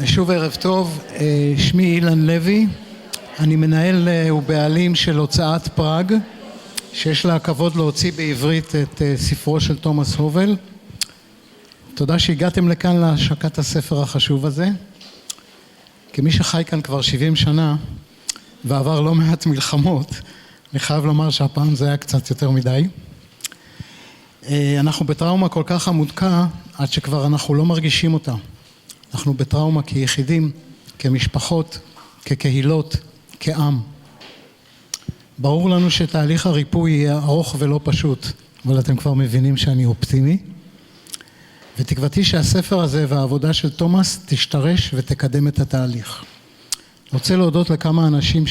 שוב ערב טוב, שמי אילן לוי, אני מנהל ובעלים של הוצאת פראג, שיש לה הכבוד להוציא בעברית את ספרו של תומאס הובל. תודה שהגעתם לכאן להשקת הספר החשוב הזה. כמי שחי כאן כבר 70 שנה ועבר לא מעט מלחמות, אני חייב לומר שהפעם זה היה קצת יותר מדי. אנחנו בטראומה כל כך עמוקה עד שכבר אנחנו לא מרגישים אותה. אנחנו בטראומה כיחידים, כמשפחות, כקהילות, כעם. ברור לנו שתהליך הריפוי יהיה ארוך ולא פשוט, אבל אתם כבר מבינים שאני אופטימי. ותקוותי שהספר הזה והעבודה של תומאס תשתרש ותקדם את התהליך. רוצה להודות לכמה אנשים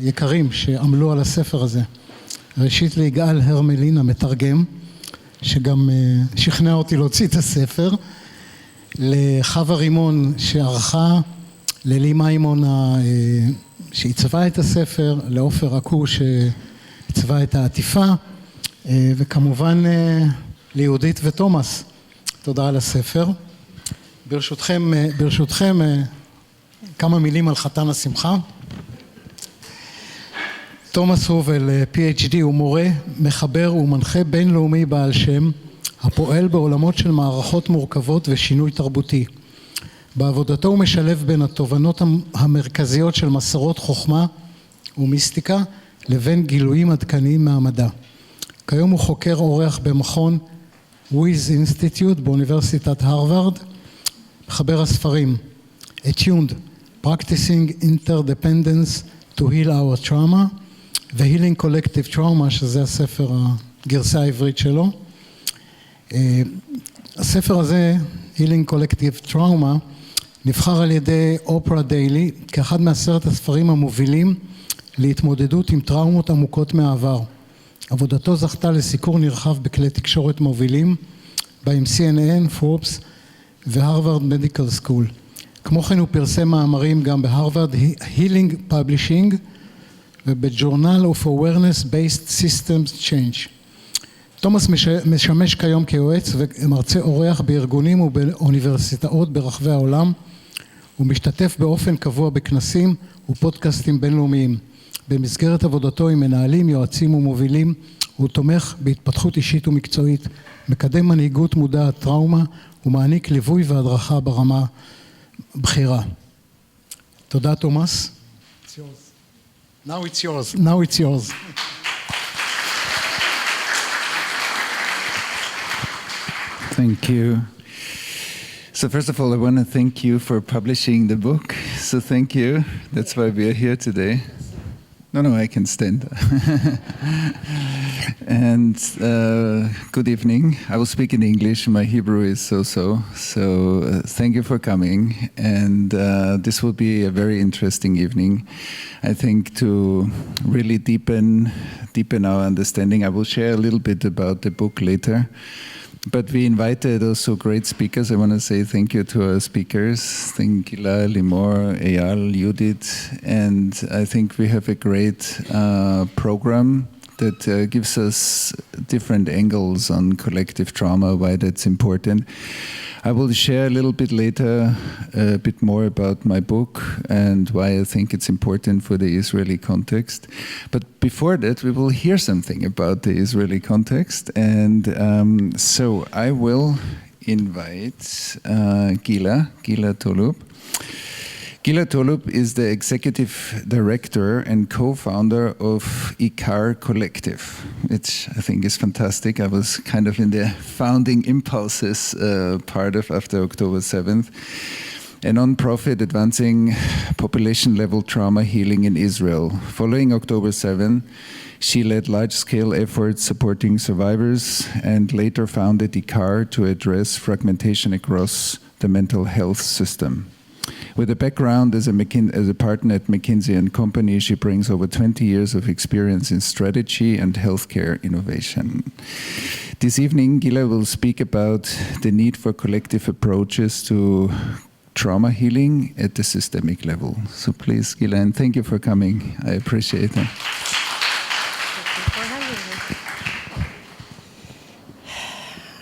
יקרים שעמלו על הספר הזה. ראשית ליגאל הרמלין המתרגם, שגם שכנע אותי להוציא את הספר, לחווה רימון שערכה, ללי מימון שעיצבה את הספר, לעופר עקו שעיצבה את העטיפה, וכמובן ליהודית ותומאס. תודה על הספר. ברשותכם כמה מילים על חתן השמחה. תומאס הובל, PhD, הוא מורה, מחבר ומנחה בינלאומי בעל שם, הפועל בעולמות של מערכות מורכבות ושינוי תרבותי. בעבודתו הוא משלב בין התובנות המרכזיות של מסורות חוכמה ומיסטיקה לבין גילויים עדכניים מהמדע. כיום הוא חוקר אורח במכון וויז אינסטיטוט באוניברסיטת הרווארד, מחבר הספרים Attuned, Practicing Interdependence to Heal Our Trauma ו-Healing Collective Trauma, שזה הספר, הגרסה העברית שלו. הספר הזה, Healing Collective Trauma, נבחר על ידי אופרה דיילי כאחד מ10 הספרים המובילים להתמודדות עם טראומות עמוקות מהעבר. עבודתו זכתה לסיקור נרחב בכלי תקשורת מובילים, בהם CNN, פורבס והרווארד מדיקל סקול. כמו כן הוא פרסם מאמרים גם בהרווארד Healing Publishing ובג'ורנל of Awareness Based Systems Change. תומאס משמש כיום כיועץ ומרצה אורח בארגונים ובאוניברסיטאות ברחבי העולם. הוא משתתף באופן קבוע בכנסים ופודקאסטים בינלאומיים. במסגרת עבודתו עם מנהלים, יועצים ומובילים, הוא תומך בהתפתחות אישית ומקצועית, מקדם מנהיגות מודעת טראומה ומעניק ליווי והדרכה ברמה בחירה. תודה תומאס. Now it's yours. Now it's yours. Thank you. So first of all, I want to thank you for publishing the book. So thank you. That's why we are here today. No, I can stand. And good evening. I will speak in English. My Hebrew is so-so. So thank you for coming. And this will be a very interesting evening. I think to really deepen our understanding. I will share a little bit about the book later. But we invited also great speakers. I want to say thank you to our speakers. Thank Gila, Limor, Eyal, Judith. And I think we have a great program that gives us different angles on collective trauma, why that's important. I will share a little bit later a bit more about my book and why I think it's important for the Israeli context. But before that, we will hear something about the Israeli context. And so I will invite Gila Tolub. Gila Tolub is the executive director and co-founder of Ikar Collective, which I think is fantastic. I was kind of in the founding impulses part of after October 7th. A non-profit advancing population-level trauma healing in Israel. Following October 7, she led large-scale efforts supporting survivors and later founded Ikar to address fragmentation across the mental health system. With a background as a partner at McKinsey & Company, she brings over 20 years of experience in strategy and healthcare innovation. This evening, Gila will speak about the need for collective approaches to trauma healing at the systemic level. So please, Gila, and thank you for coming. I appreciate it.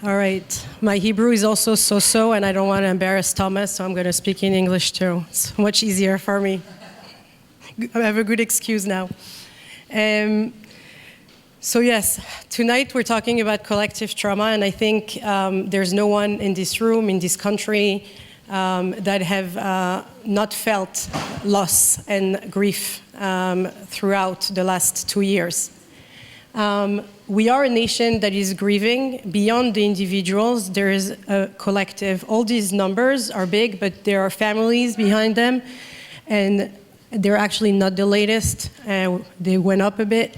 All right. My Hebrew is also so-so, and I don't want to embarrass Thomas, so I'm going to speak in English too. It's much easier for me. I have a good excuse now. So yes, tonight we're talking about collective trauma, and I think there's no one in this room, in this country, that have not felt loss and grief throughout the last 2 years. We are a nation that is grieving beyond the individuals. There is a collective. All these numbers are big, but there are families behind them, and they're actually not the latest. They went up a bit.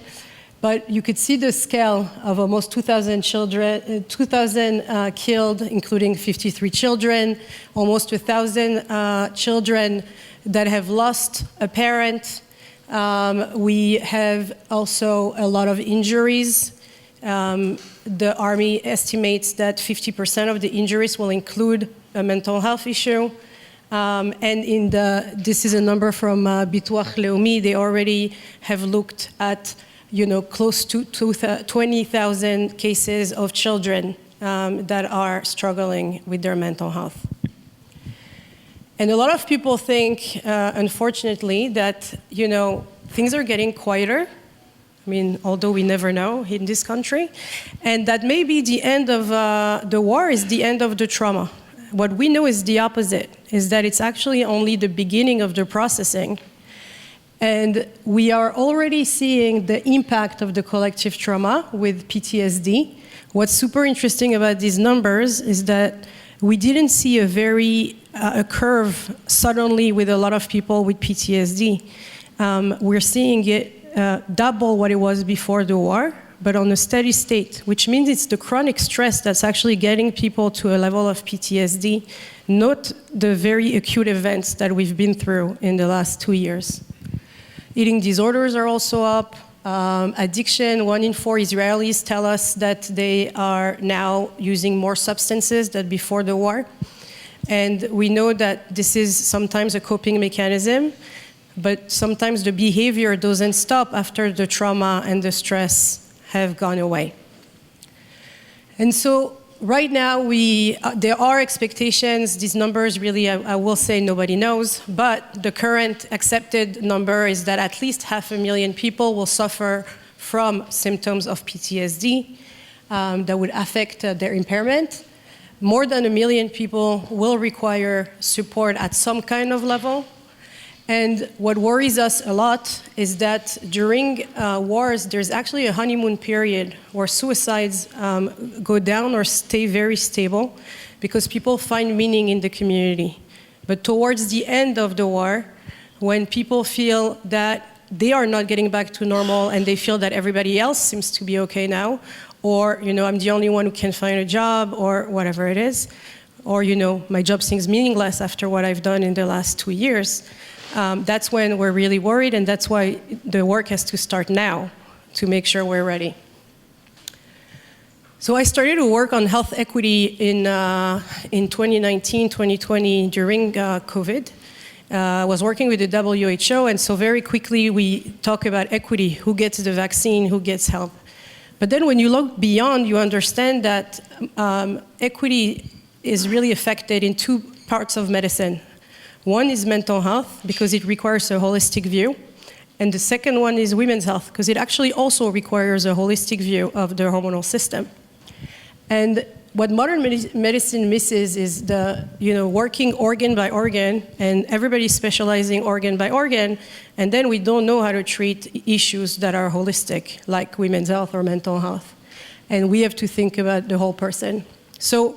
But you could see the scale of almost 2,000 children, 2,000 killed, including 53 children, almost 1,000 children that have lost a parent. We have also a lot of injuries. The Army estimates that 50% of the injuries will include a mental health issue. And this is a number from Bituach Leumi. They already have looked at close to 20,000 cases of children that are struggling with their mental health. And a lot of people think, unfortunately, that, things are getting quieter. I mean, although we never know in this country. And that maybe the end of the war is the end of the trauma. What we know is the opposite, is that it's actually only the beginning of the processing. And we are already seeing the impact of the collective trauma with PTSD. What's super interesting about these numbers is that we didn't see a curve suddenly with a lot of people with PTSD. We're seeing it double what it was before the war, but on a steady state, which means it's the chronic stress that's actually getting people to a level of PTSD, not the very acute events that we've been through in the last 2 years. Eating disorders are also up. Addiction, 1 in 4 Israelis tell us that they are now using more substances than before the war. And we know that this is sometimes a coping mechanism, but sometimes the behavior doesn't stop after the trauma and the stress have gone away. And so right now, there are expectations. These numbers really, I will say, nobody knows. But the current accepted number is that at least 500,000 people will suffer from symptoms of PTSD that would affect their impairment. More than 1 million people will require support at some kind of level. And what worries us a lot is that during wars, there's actually a honeymoon period where suicides go down or stay very stable because people find meaning in the community. But towards the end of the war, when people feel that they are not getting back to normal and they feel that everybody else seems to be okay now, or, I'm the only one who can find a job, or whatever it is, or, my job seems meaningless after what I've done in the last 2 years, that's when we're really worried, and that's why the work has to start now to make sure we're ready. So I started to work on health equity in 2019, 2020 during COVID. I was working with the WHO, and so very quickly we talk about equity, who gets the vaccine, who gets help. But then when you look beyond, you understand that equity is really affected in 2 parts of medicine. One is mental health, because it requires a holistic view. And the second one is women's health, because it actually also requires a holistic view of the hormonal system. And what modern medicine misses is the, working organ by organ, and everybody specializing organ by organ, and then we don't know how to treat issues that are holistic, like women's health or mental health. And we have to think about the whole person. So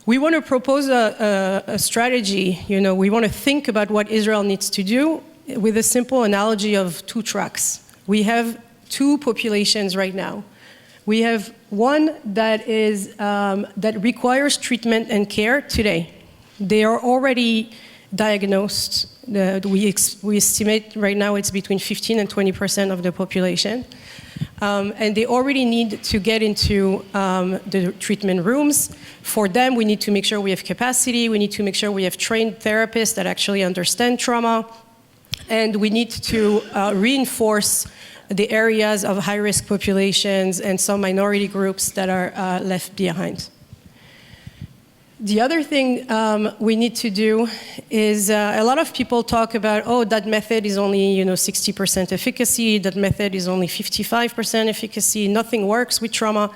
we want to propose a strategy, we want to think about what Israel needs to do with a simple analogy of 2 tracks. We have 2 populations right now. We have one that requires treatment and care today. They are already diagnosed. We estimate right now it's between 15 and 20% of the population. And they already need to get into the treatment rooms. For them, we need to make sure we have capacity. We need to make sure we have trained therapists that actually understand trauma. And we need to reinforce the areas of high-risk populations and some minority groups that are left behind. The other thing we need to do is a lot of people talk about, oh, that method is only 60% efficacy, that method is only 55% efficacy, nothing works with trauma.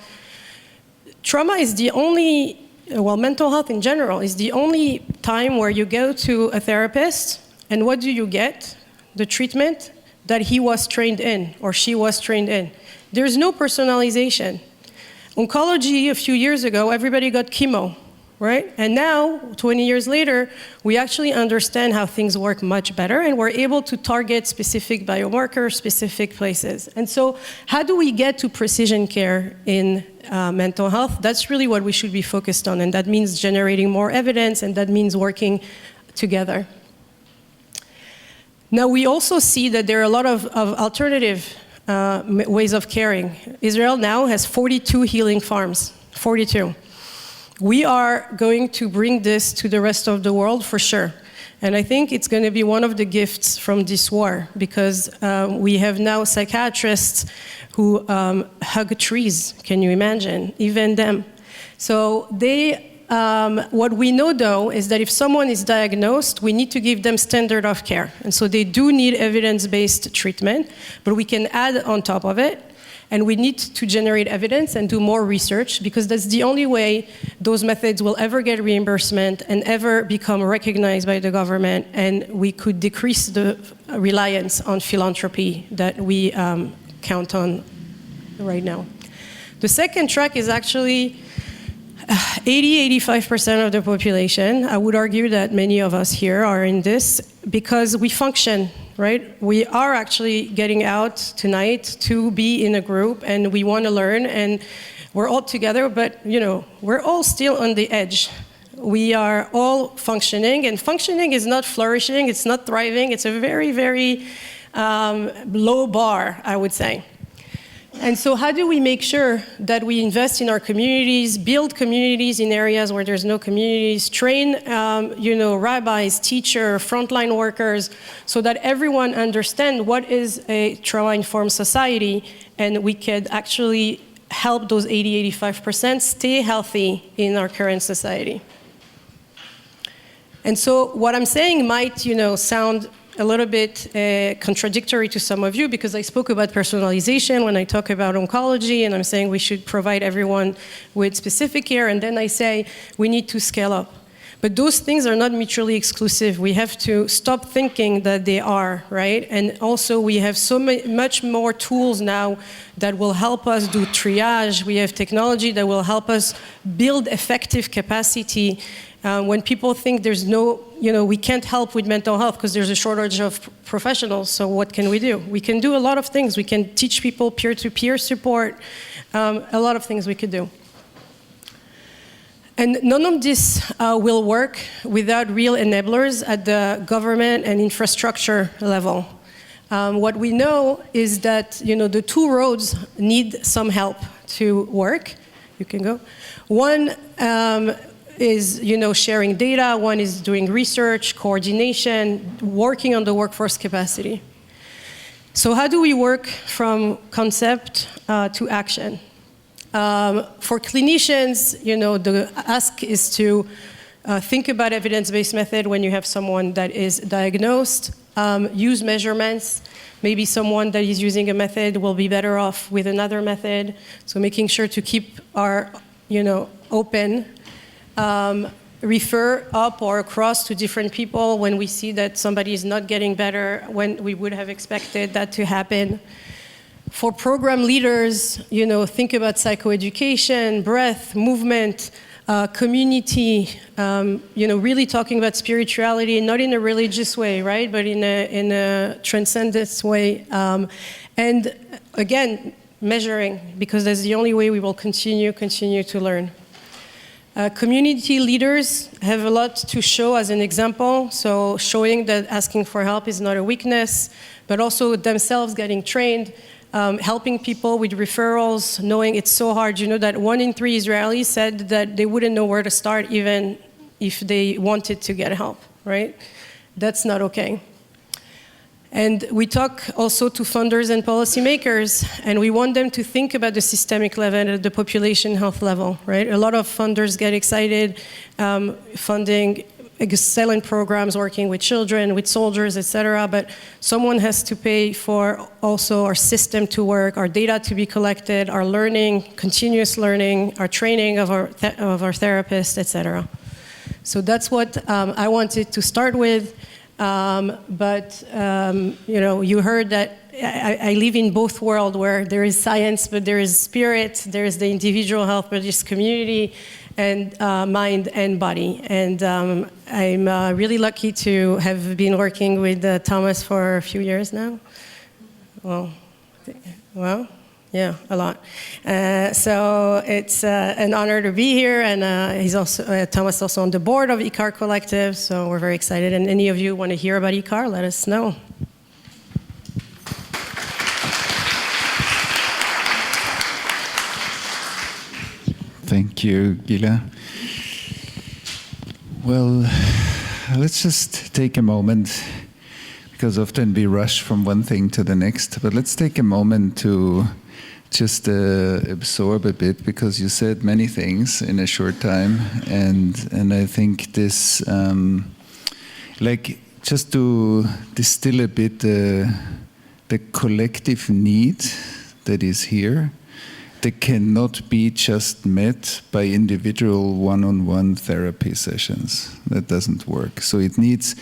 Trauma is the only, well, mental health in general is the only time where you go to a therapist and what do you get? The treatment that he was trained in or she was trained in. There's no personalization. Oncology, a few years ago, everybody got chemo. Right? And now, 20 years later, we actually understand how things work much better, and we're able to target specific biomarkers, specific places. And so, how do we get to precision care in mental health? That's really what we should be focused on, and that means generating more evidence, and that means working together. Now, we also see that there are a lot of alternative ways of caring. Israel now has 42 healing farms, 42. We are going to bring this to the rest of the world for sure. And I think it's going to be one of the gifts from this war because we have now psychiatrists who hug trees. Can you imagine? Even them. So what we know though is that if someone is diagnosed, we need to give them standard of care. And so they do need evidence-based treatment, but we can add on top of it. And we need to generate evidence and do more research because that's the only way those methods will ever get reimbursement and ever become recognized by the government, and we could decrease the reliance on philanthropy that we count on right now. The second track is actually 80–85% of the population. I would argue that many of us here are in this because we function. Right? We are actually getting out tonight to be in a group and we want to learn and we're all together, but we're all still on the edge. We are all functioning and functioning is not flourishing, it's not thriving, it's a very, very low bar, I would say. And so how do we make sure that we invest in our communities, build communities in areas where there's no communities, train rabbis, teachers, frontline workers, so that everyone understands what is a trauma-informed society and we could actually help those 80–85% stay healthy in our current society. And so what I'm saying might sound a little bit contradictory to some of you because I spoke about personalization when I talk about oncology and I'm saying we should provide everyone with specific care and then I say we need to scale up. But those things are not mutually exclusive. We have to stop thinking that they are, right? And also we have much more tools now that will help us do triage. We have technology that will help us build effective capacity. When people think there's we can't help with mental health because there's a shortage of professionals, so what can we do? We can do a lot of things. We can teach people peer-to-peer support, a lot of things we could do. And none of this will work without real enablers at the government and infrastructure level. What we know is that the two roads need some help to work. You can go. One is sharing data, one is doing research, coordination, working on the workforce capacity. So how do we work from concept to action? For clinicians, the ask is to think about evidence-based method when you have someone that is diagnosed, use measurements. Maybe someone that is using a method will be better off with another method. So making sure to keep our, open. Refer up or across to different people when we see that somebody is not getting better, when we would have expected that to happen. For program leaders, think about psychoeducation, breath, movement, community, really talking about spirituality, not in a religious way, right, but in a transcendent way. And again, measuring, because that's the only way we will continue to learn. Community leaders have a lot to show as an example, so showing that asking for help is not a weakness, but also themselves getting trained, helping people with referrals, knowing it's so hard. That 1 in 3 Israelis said that they wouldn't know where to start even if they wanted to get help, right? That's not okay. And we talk also to funders and policymakers, and we want them to think about the systemic level and the population health level, right? A lot of funders get excited funding excellent programs working with children, with soldiers, etc. But someone has to pay for also our system to work, our data to be collected, our learning, continuous learning, our training of our therapists, etc. So that's what I wanted to start with. You know, you heard that I live in both worlds where there is science, but there is spirit, there is the individual health, but there's community and mind and body. And I'm really lucky to have been working with Thomas for a few years now. Well, yeah, a lot. So it's an honor to be here, and he's also Thomas is also on the board of ICAR Collective, so we're very excited. And any of you want to hear about ICAR, let us know. Thank you, Gila. Well, let's just take a moment, because often we rush from one thing to the next, but let's take a moment to just absorb a bit, because you said many things in a short time, and I think this, like, just to distill a bit the collective need that is here, that cannot be just met by individual one-on-one therapy sessions. That doesn't work. So it needs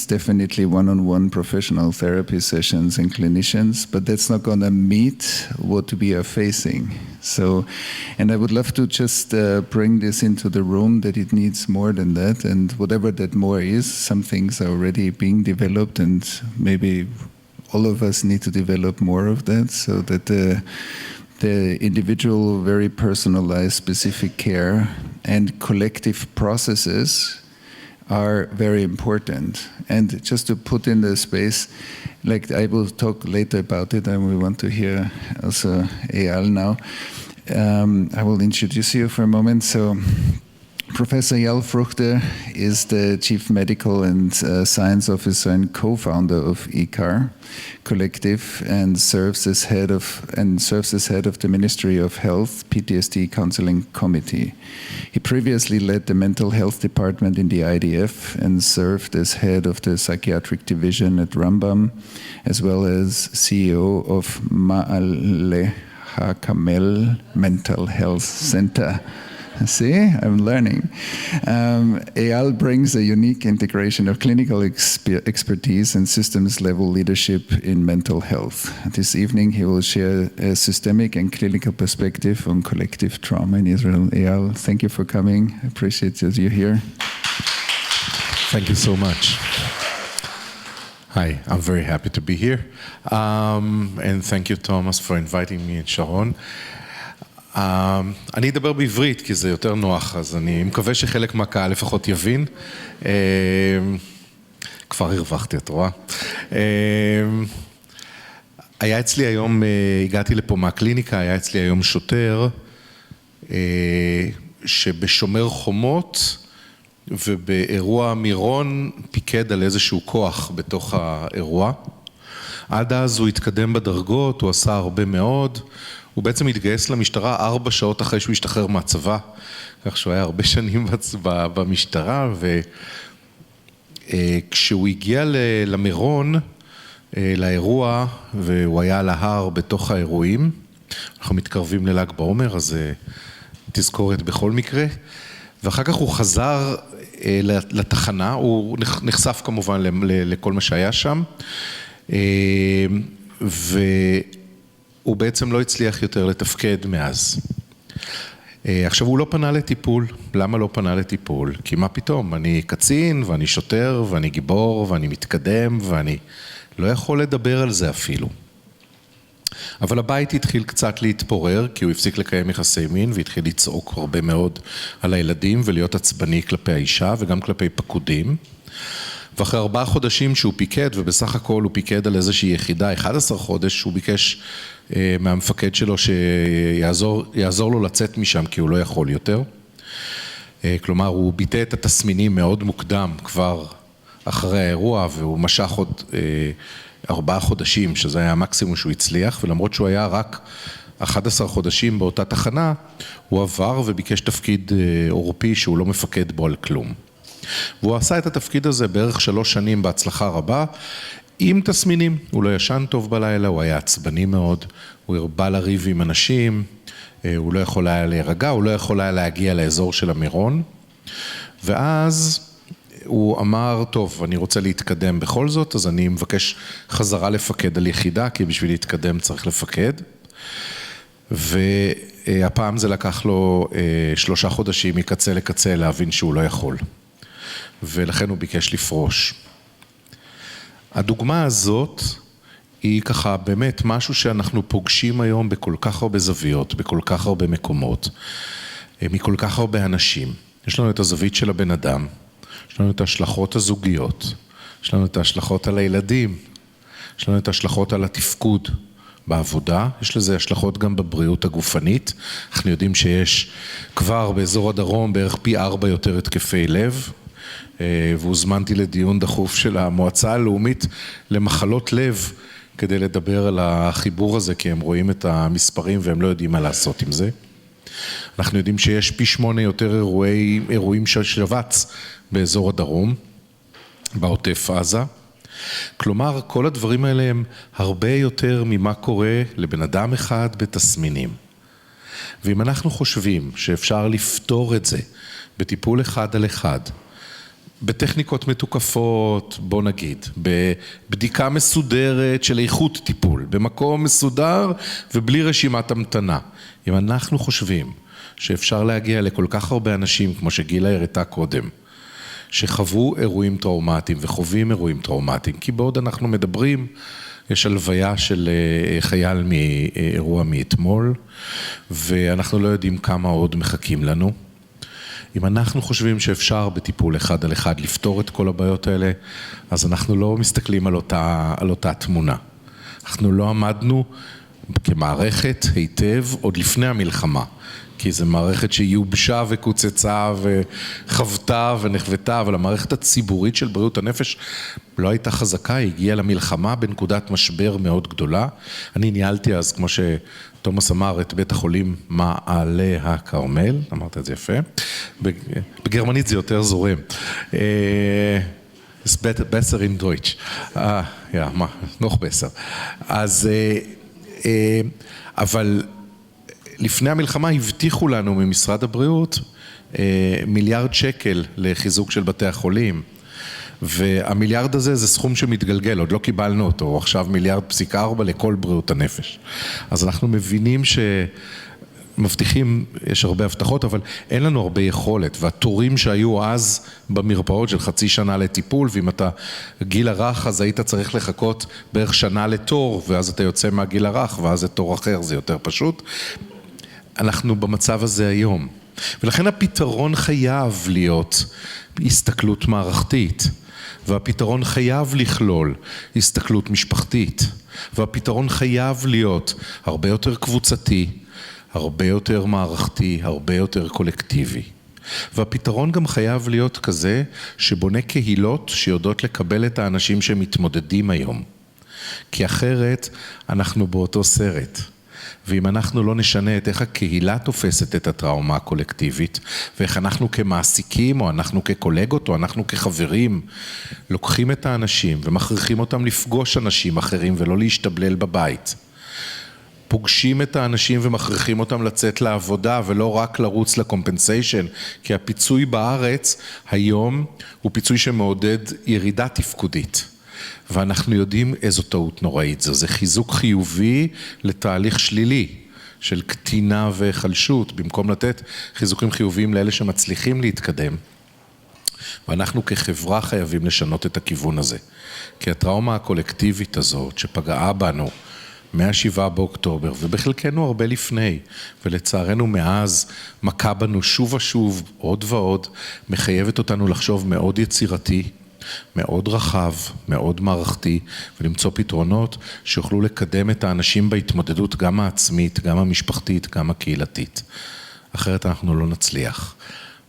definitely one-on-one professional therapy sessions and clinicians, but that's not going to meet what we are facing. So, and I would love to just bring this into the room, that it needs more than that, and whatever that more is, some things are already being developed, and maybe all of us need to develop more of that, so that the individual, very personalized, specific care and collective processes are very important. And just to put in the space, like I will talk later about it, and we want to hear also Eyal now. I will introduce you for a moment. So, Professor Eyal Fruchter is the Chief Medical and Science Officer and co-founder of ICAR Collective, and serves as head of the Ministry of Health PTSD Counseling Committee. He previously led the mental health department in the IDF and served as head of the psychiatric division at Rambam, as well as CEO of Ma'ale HaKarmel Mental Health Center. See, I'm learning. Eyal brings a unique integration of clinical expertise and systems-level leadership in mental health. This evening, he will share a systemic and clinical perspective on collective trauma in Israel. Eyal, thank you for coming. I appreciate that you're here. Thank you so much. Hi, I'm very happy to be here. And thank you, Thomas, for inviting me and Sharon. אני אדבר בעברית כי זה יותר נוח, אז אני מקווה שחלק מהקהל לפחות יבין. כבר הרווחתי, את רואה. היה אצלי היום, הגעתי לפה מהקליניקה, היה אצלי היום שוטר שבשומר חומות ובאירוע מירון פיקד על איזשהו כוח בתוך האירוע. עד אז הוא התקדם בדרגות, הוא עשה הרבה מאוד. הוא בעצם התגייס למשטרה 4 שעות אחרי שהוא השתחרר מהצבא, כך שהוא היה הרבה שנים במשטרה, וכשהוא הגיע למירון, לאירוע, והוא היה על ההר בתוך האירועים, אנחנו מתקרבים לל"ג בעומר, אז תזכורת בכל מקרה, ואחר כך הוא חזר לתחנה, הוא נחשף כמובן לכל מה שהיה שם, הוא בעצם לא הצליח יותר לתפקד מאז. עכשיו הוא לא פנה לטיפול. למה לא פנה לטיפול? כי מה פתאום? אני קצין ואני שוטר ואני גיבור ואני מתקדם ואני לא יכול לדבר על זה אפילו. אבל הבית התחיל קצת להתפורר, כי הוא הפסיק לקיים יחסי מין והתחיל לצעוק הרבה מאוד על הילדים ולהיות עצבני כלפי האישה וגם כלפי פקודים. ואחרי 4 חודשים שהוא פיקד, ובסך הכל הוא פיקד על איזושהי יחידה, 11 חודש, הוא ביקש מהמפקד שלו שיעזור לו לצאת משם, כי הוא לא יכול יותר. כלומר, הוא ביטא את התסמינים מאוד מוקדם, כבר אחרי האירוע, והוא משך עוד 4 חודשים, שזה היה המקסימום שהוא הצליח, ולמרות שהוא היה רק 11 חודשים באותה תחנה, הוא עבר וביקש תפקיד עורפי שהוא לא מפקד בו על כלום. והוא עשה את התפקיד הזה בערך 3 שנים בהצלחה רבה, עם תסמינים. הוא לא ישן טוב בלילה, הוא היה עצבני מאוד, הוא הרבה לריב עם אנשים, הוא לא יכול היה להירגע, הוא לא יכול היה להגיע לאזור של המירון, ואז הוא אמר, טוב, אני רוצה להתקדם בכל זאת, אז אני מבקש חזרה לפקד על יחידה, כי בשביל להתקדם צריך לפקד, והפעם זה לקח לו 3 חודשים מקצה לקצה להבין שהוא לא יכול, ולכן הוא ביקש לפרוש. הדוגמה הזאת היא ככה באמת משהו שאנחנו פוגשים היום בכל כך הרבה זוויות, בכל כך הרבה מקומות, מכל כך הרבה אנשים. יש לנו את הזווית של הבן אדם, יש לנו את ההשלכות הזוגיות, יש לנו את ההשלכות על הילדים, יש לנו את ההשלכות על התפקוד בעבודה, יש לזה השלכות גם בבריאות הגופנית. אנחנו יודעים שיש כבר באזור הדרום בערך פי 4 יותר התקפי לב, והוזמנתי לדיון דחוף של המועצה הלאומית למחלות לב, כדי לדבר על החיבור הזה, כי הם רואים את המספרים והם לא יודעים מה לעשות עם זה. אנחנו יודעים שיש פי 8 יותר אירועים של שבץ באזור הדרום, בעוטף עזה. כלומר, כל הדברים האלה הם הרבה יותר ממה קורה לבן אדם אחד בתסמינים. ואם אנחנו חושבים שאפשר לפתור את זה בטיפול אחד על אחד, בטכניקות מתוקפות, בוא נגיד, בבדיקה מסודרת של איכות טיפול, במקום מסודר ובלי רשימת המתנה. אם אנחנו חושבים שאפשר להגיע לכל כך הרבה אנשים, כמו שגילה הראתה קודם, שחוו אירועים טראומטיים וחווים אירועים טראומטיים, כי בעוד אנחנו מדברים, יש הלוויה של חייל מאירוע מאתמול, ואנחנו לא יודעים כמה עוד מחכים לנו. אם אנחנו חושבים שאפשר בטיפול אחד על אחד לפתור את כל הבעיות האלה, אז אנחנו לא מסתכלים על אותה תמונה. אנחנו לא עמדנו כמערכת היטב עוד לפני המלחמה, כי זו מערכת שיובשה וקוצצה וחוותה ונחוותה, אבל המערכת הציבורית של בריאות הנפש לא הייתה חזקה, היא הגיעה למלחמה בנקודת משבר מאוד גדולה. אני ניהלתי אז, כמו שתומאס אמר, את בית החולים מעלה הכרמל, אמרת את זה יפה, בגרמנית זה יותר זורם. It's besser in Deutsch. Ja, noch besser. אז, אבל לפני המלחמה הבטיחו לנו ממשרד הבריאות מיליארד שקל לחיזוק של בתי החולים, והמיליארד הזה זה סכום שמתגלגל, עוד לא קיבלנו אותו, עכשיו 1.4 מיליארד לכל בריאות הנפש. אז אנחנו מבינים שמבטיחים, יש הרבה הבטחות, אבל אין לנו הרבה יכולת, והתורים שהיו אז במרפאות של חצי שנה לטיפול, ואם אתה גיל הרך אז היית צריך לחכות בערך שנה לתור, ואז אתה יוצא מהגיל הרך, ואז זה תור אחר, זה יותר פשוט. אנחנו במצב הזה היום, ולכן הפתרון חייב להיות הסתכלות מערכתית, והפתרון חייב לכלול הסתכלות משפחתית, והפתרון חייב להיות הרבה יותר קבוצתי, הרבה יותר מערכתי, הרבה יותר קולקטיבי. והפתרון גם חייב להיות כזה שבונה קהילות שיודעות לקבל את האנשים שמתמודדים היום, כי אחרת אנחנו באותו סרט. ואם אנחנו לא נשנה את איך הקהילה תופסת את הטראומה הקולקטיבית, ואיך אנחנו כמעסיקים, או אנחנו כקולגות, או אנחנו כחברים, לוקחים את האנשים ומכריחים אותם לפגוש אנשים אחרים ולא להשתבלל בבית. פוגשים את האנשים ומכריחים אותם לצאת לעבודה ולא רק לרוץ לקומפנסיישן, כי הפיצוי בארץ היום הוא פיצוי שמעודד ירידה תפקודית. ואנחנו יודעים איזו טעות נוראית זו, זה חיזוק חיובי לתהליך שלילי של קטינה וחלשות, במקום לתת חיזוקים חיוביים לאלה שמצליחים להתקדם. ואנחנו כחברה חייבים לשנות את הכיוון הזה, כי הטראומה הקולקטיבית הזאת שפגעה בנו מה-7 באוקטובר, ובחלקנו הרבה לפני, ולצערנו מאז מכה בנו שוב ושוב, עוד ועוד, מחייבת אותנו לחשוב מאוד יצירתי, מאוד רחב, מאוד מערכתי, ולמצוא פתרונות שיוכלו לקדם את האנשים בהתמודדות גם העצמית, גם המשפחתית, גם הקהילתית. אחרת אנחנו לא נצליח.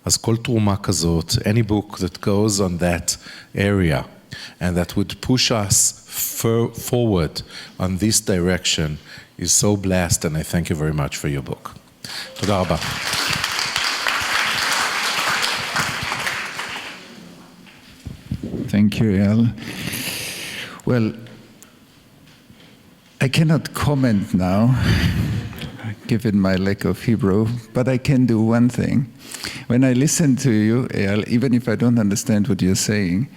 אז כל תרומה כזאת, any book that goes on that area, and that would push us forward on this direction is so blessed, and I thank you very much for your book. תודה רבה. Thank you, Eyal. Well, I cannot comment now, given my lack of Hebrew, but I can do one thing. When I listen to you, Eyal, even if I don't understand what you're saying,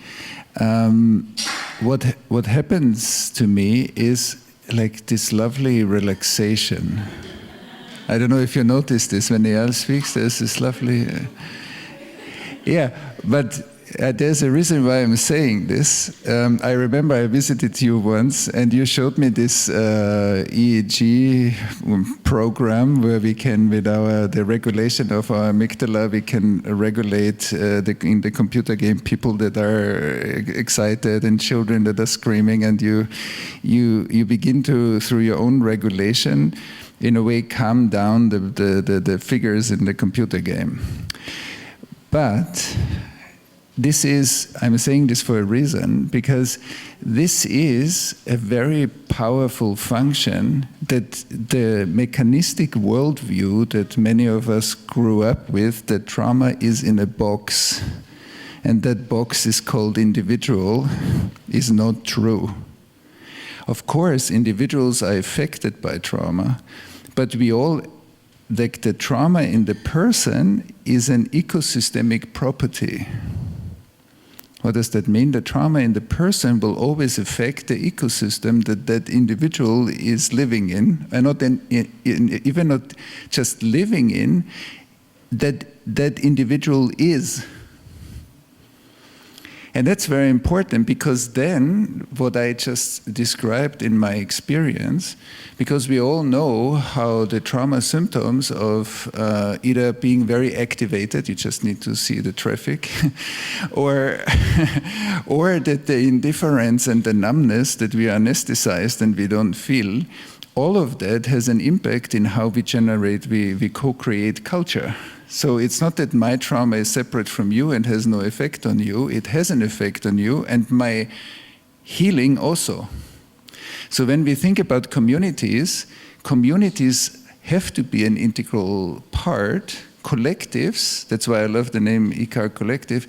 what happens to me is like this lovely relaxation. I don't know if you notice this when Eyal speaks. There's this lovely, yeah. But there's a reason why I'm saying this. I remember I visited you once, and you showed me this EEG program where we can, with the regulation of our amygdala, we can regulate in the computer game people that are excited and children that are screaming, and you begin to, through your own regulation, in a way calm down the figures in the computer game. But I'm saying this for a reason, because this is a very powerful function that the mechanistic worldview that many of us grew up with, that trauma is in a box, and that box is called individual, is not true. Of course, individuals are affected by trauma, but we all, like the trauma in the person is an ecosystemic property. What does that mean? The trauma in the person will always affect the ecosystem that individual is living in, and even not just living in, that individual is. And that's very important, because then what I just described in my experience, because we all know how the trauma symptoms of either being very activated, you just need to see the traffic, or that the indifference and the numbness, that we are anesthetized and we don't feel, all of that has an impact in how we co-create culture. So it's not that my trauma is separate from you and has no effect on you. It has an effect on you, and my healing also. So when we think about communities have to be an integral part. Collectives, that's why I love the name ICAR Collective,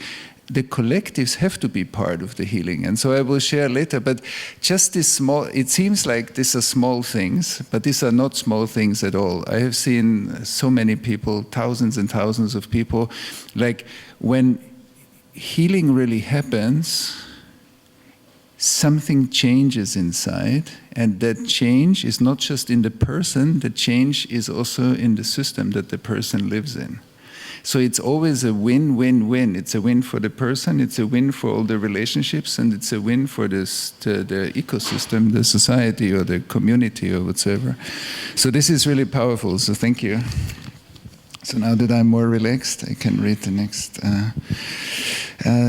the collectives have to be part of the healing. And so I will share later, but just this small, it seems like these are small things, but these are not small things at all. I have seen so many people, thousands and thousands of people, like when healing really happens, something changes inside, and that change is not just in the person, the change is also in the system that the person lives in. So it's always a win-win-win. It's a win for the person, it's a win for all the relationships, and it's a win for the ecosystem, the society or the community or whatsoever. So this is really powerful, so thank you. So now that I'm more relaxed, I can read the next.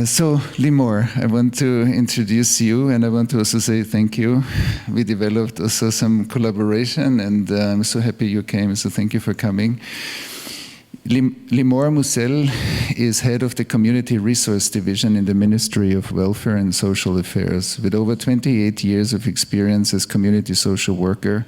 So Limor, I want to introduce you, and I want to also say thank you. We developed also some collaboration, and I'm so happy you came, so thank you for coming. Limor Musel is head of the Community Resource Division in the Ministry of Welfare and Social Affairs. With over 28 years of experience as community social worker,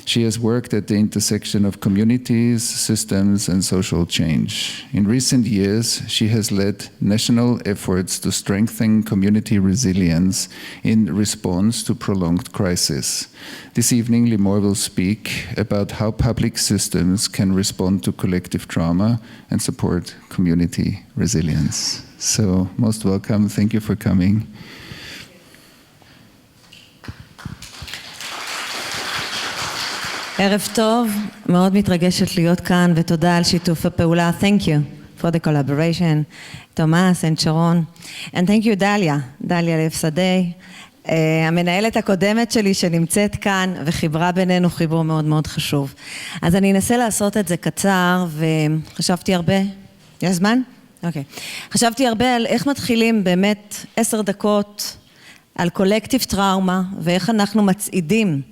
she has worked at the intersection of communities, systems, and social change. In recent years, she has led national efforts to strengthen community resilience in response to prolonged crisis. This evening, Limor will speak about how public systems can respond to collective trauma and support community resilience. So, most welcome. Thank you for coming. ערב טוב, מאוד מתרגשת להיות כאן, ותודה על שיתוף הפעולה. Thank you for the collaboration, Thomas and Sharon. And thank you, דליה לב שדה, המנהלת הקודמת שלי שנמצאת כאן, וחיברה בינינו חיבור מאוד מאוד חשוב. אז אני אנסה לעשות את זה קצר, וחשבתי הרבה, יש זמן? אוקיי. חשבתי הרבה על איך מתחילים באמת 10 דקות על קולקטיב טראומה, ואיך אנחנו מצעידים,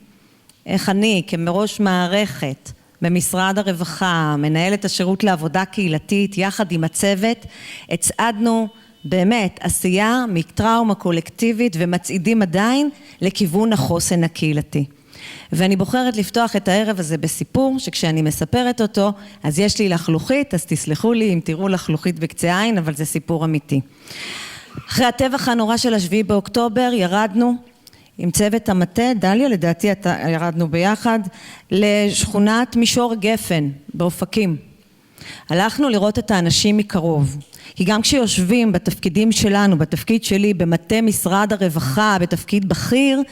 איך אני כמראש מערכת במשרד הרווחה, מנהלת השירות לעבודה קהילתית, יחד עם הצוות, הצעדנו באמת עשייה מטראומה קולקטיבית ומצעידים עדיין לכיוון החוסן הקהילתי. ואני בוחרת לפתוח את הערב הזה בסיפור שכשאני מספרת אותו, אז יש לי לחלוכית, אז תסלחו לי אם תראו לחלוכית בקצה עין, אבל זה סיפור אמיתי. אחרי הטבח הנורא של 7 באוקטובר ירדנו עם צוות המטה, דליה לדעתי ירדנו ביחד, לשכונת מישור גפן באופקים. הלכנו לראות את האנשים מקרוב, כי גם כשיושבים בתפקידים שלנו, בתפקיד שלי, במטה משרד הרווחה, בתפקיד בכיר,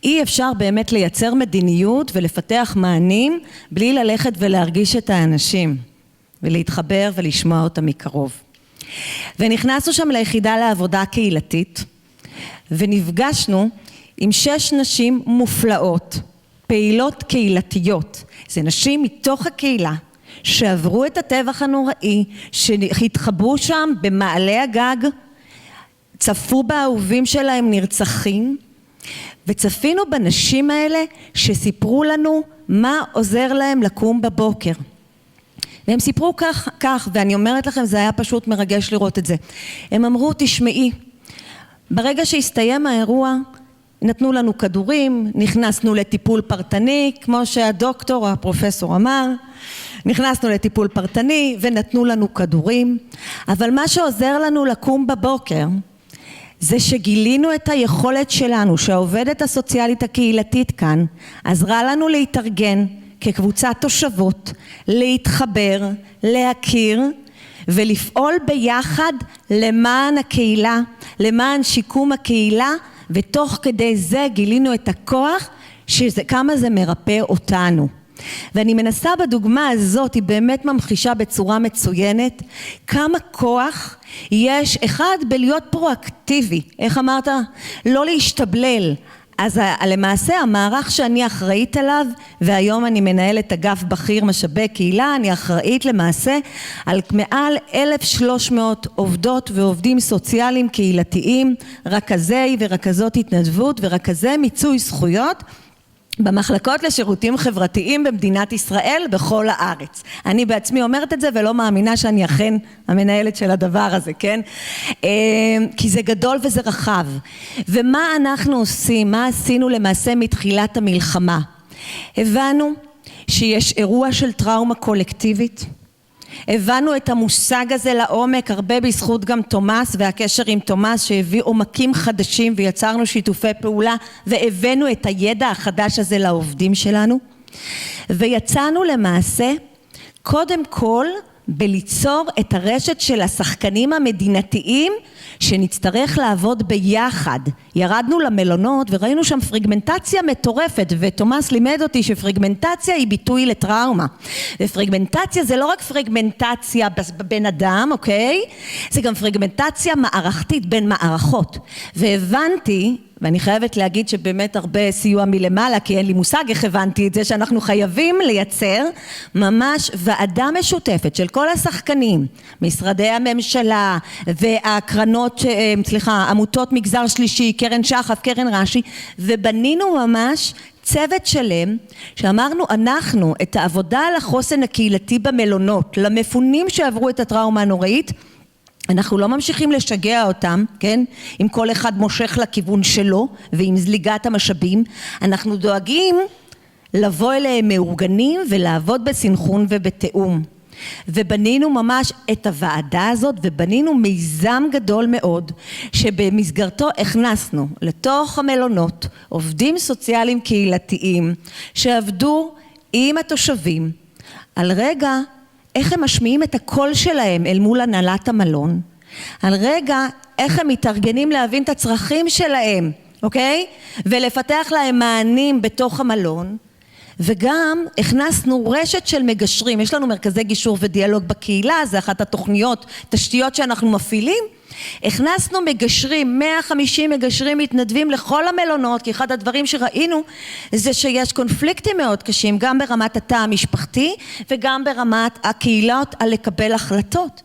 אי אפשר באמת לייצר מדיניות ולפתח מענים בלי ללכת ולהרגיש את האנשים, ולהתחבר ולשמוע אותם מקרוב. ונכנסנו שם ליחידה לעבודה קהילתית, ונפגשנו עם 6 נשים מופלאות, פעילות קהילתיות. זה נשים מתוך הקהילה, שעברו את הטבח הנוראי, שהתחברו שם במעלה הגג, צפו באהובים שלהם נרצחים, וצפינו בנשים האלה שסיפרו לנו מה עוזר להם לקום בבוקר. והם סיפרו כך, ואני אומרת לכם, זה היה פשוט מרגש לראות את זה. הם אמרו, תשמעי, ברגע שהסתיים האירוע, נתנו לנו כדורים, נכנסנו לטיפול פרטני, כמו שהדוקטור או הפרופסור אמר, נכנסנו לטיפול פרטני ונתנו לנו כדורים, אבל מה שעוזר לנו לקום בבוקר, זה שגילינו את היכולת שלנו, שהעובדת הסוציאלית הקהילתית כאן, עזרה לנו להתארגן כקבוצת תושבות, להתחבר, להכיר, ולפעול ביחד למען הקהילה, למען שיקום הקהילה, ותוך כדי זה גילינו את הכוח כמה זה מרפא אותנו. ואני מנסה בדוגמה הזאת, היא באמת ממחישה בצורה מצוינת, כמה כוח יש אחד בלהיות פרואקטיבי, איך אמרת? לא להשתבלל. אז למעשה המערך שאני אחראית עליו, והיום אני מנהלת אגף בכיר משאבי קהילה, אני אחראית למעשה על מעל 1,300 עובדות ועובדים סוציאליים קהילתיים, רכזי ורכזות התנדבות ורכזי מיצוי זכויות, במחלקות לשירותים חברתיים במדינת ישראל בכל הארץ. אני בעצמי אומרת את זה ולא מאמינה שאני אכן המנהלת של הדבר הזה, כן? כי זה גדול וזה רחב. ומה אנחנו עושים? מה עשינו למעשה מתחילת המלחמה? הבנו שיש אירוע של טראומה קולקטיבית, הבנו את המושג הזה לעומק, הרבה בזכות גם תומאס והקשר עם תומאס שהביא עומקים חדשים ויצרנו שיתופי פעולה והבאנו את הידע החדש הזה לעובדים שלנו, ויצאנו למעשה קודם כל בליצור את הרשת של השחקנים המדינתיים שנצטרך לעבוד ביחד. ירדנו למלונות וראינו שם פרגמנטציה מטורפת, ותומאס לימד אותי שפרגמנטציה היא ביטוי לטראומה, ופרגמנטציה זה לא רק פרגמנטציה בין אדם, אוקיי? זה גם פרגמנטציה מערכתית בין מערכות. והבנתי, ואני חייבת להגיד שבאמת הרבה סיוע מלמעלה, כי אין לי מושג איך הבנתי את זה, שאנחנו חייבים לייצר ממש ועדה משותפת של כל השחקנים, משרדי הממשלה והקרנות, עמותות מגזר שלישי, קרן שחף, קרן רש"י, ובנינו ממש צוות שלם שאמרנו אנחנו את העבודה על החוסן הקהילתי במלונות, למפונים שעברו את הטראומה הנוראית, אנחנו לא ממשיכים לשגע אותם, כן? אם כל אחד מושך לכיוון שלו ועם זליגת המשאבים, אנחנו דואגים לבוא אליהם מאורגנים ולעבוד בסנכרון ובתאום. ובנינו ממש את הוועדה הזאת ובנינו מיזם גדול מאוד שבמסגרתו הכנסנו לתוך המלונות עובדים סוציאליים קהילתיים שעבדו עם התושבים על רגע איך הם משמיעים את הקול שלהם אל מול הנהלת המלון, על רגע איך הם מתארגנים להבין את הצרכים שלהם, אוקיי? ולפתח להם מענים בתוך המלון, וגם הכנסנו רשת של מגשרים, יש לנו מרכזי גישור ודיאלוג בקהילה, זה אחת התוכניות, תשתיות שאנחנו מפעילים, הכנסנו מגשרים, 150 מגשרים מתנדבים לכל המלונות, כי אחד הדברים שראינו זה שיש קונפליקטים מאוד קשים, גם ברמת התא המשפחתי וגם ברמת הקהילות על לקבל החלטות.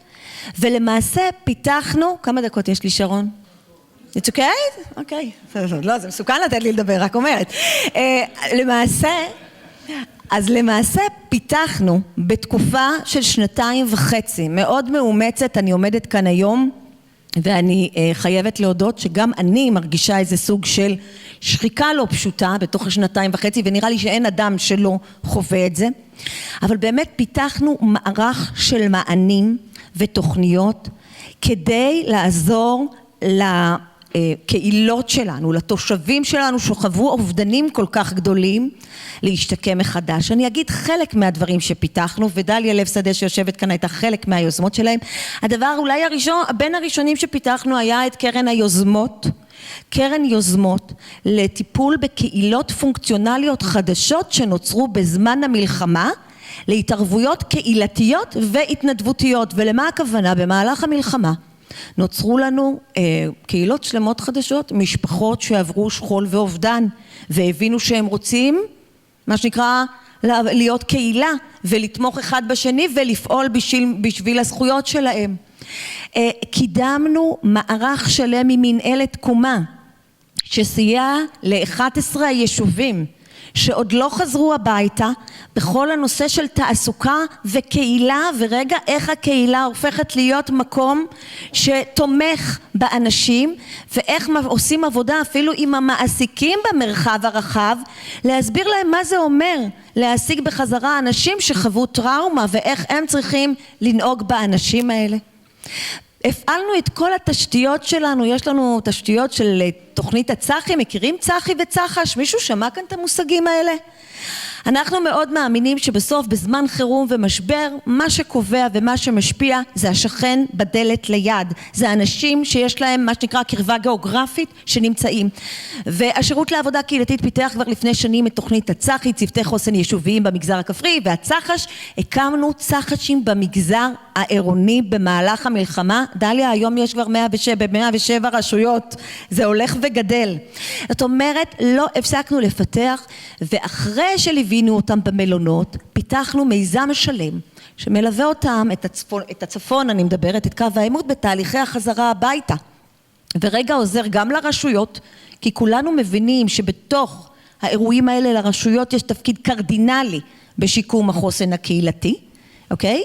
ולמעשה פיתחנו, כמה דקות יש לי שרון? It's okay? אוקיי. לא, זה מסוכן לתת לי לדבר, רק אומרת. למעשה, אז למעשה פיתחנו בתקופה של 2.5 מאוד מאומצת, אני עומדת כאן היום ואני חייבת להודות שגם אני מרגישה איזה סוג של שחיקה לא פשוטה בתוך 2.5 ונראה לי שאין אדם שלא חווה את זה, אבל באמת פיתחנו מערך של מענים ותוכניות כדי לעזור לקהילות שלנו, לתושבים שלנו שחוו אובדנים כל כך גדולים, להשתקם מחדש. אני אגיד חלק מהדברים שפיתחנו, ודליה לב שדה שיושבת כאן הייתה חלק מהיוזמות שלהם. הדבר אולי הראשון, בין הראשונים שפיתחנו היה את קרן היוזמות, קרן יוזמות לטיפול בקהילות פונקציונליות חדשות שנוצרו בזמן המלחמה, להתערבויות קהילתיות והתנדבותיות. ולמה הכוונה? במהלך המלחמה נוצרו לנו קהילות שלמות חדשות, משפחות שעברו שכול ואובדן והבינו שהם רוצים מה שנקרא להיות קהילה ולתמוך אחד בשני ולפעול בשביל הזכויות שלהם. קידמנו מערך שלם ממנהלת תקומה שסייע ל11 היישובים שעוד לא חזרו הביתה בכל הנושא של תעסוקה וקהילה, ורגע איך הקהילה הופכת להיות מקום שתומך באנשים, ואיך עושים עבודה אפילו עם המעסיקים במרחב הרחב, להסביר להם מה זה אומר להשיג בחזרה אנשים שחוו טראומה ואיך הם צריכים לנהוג באנשים האלה. הפעלנו את כל התשתיות שלנו, יש לנו תשתיות של תוכנית הצחי, מכירים צחי וצחש? מישהו שמע כאן את המושגים האלה? אנחנו מאוד מאמינים שבסוף בזמן חירום ומשבר מה שקובע ומה שמשפיע זה השכן בדלת ליד, זה אנשים שיש להם מה שנקרא קרבה גיאוגרפית שנמצאים. והשירות לעבודה קהילתית פיתח כבר לפני שנים את תוכנית הצחי, צוותי חוסן יישוביים במגזר הכפרי, והצחש, הקמנו צחשים במגזר העירוני במהלך המלחמה. דליה, היום יש כבר 107 רשויות, זה הולך וגדל. זאת אומרת, לא הפסקנו לפתח, ואחרי שליווינו אותם במלונות, פיתחנו מיזם שלם, שמלווה אותם, את הצפון, אני מדברת, את קו העימות, בתהליכי החזרה הביתה. ורגע עוזר גם לרשויות, כי כולנו מבינים שבתוך האירועים האלה לרשויות יש תפקיד קרדינלי בשיקום החוסן הקהילתי, אוקיי?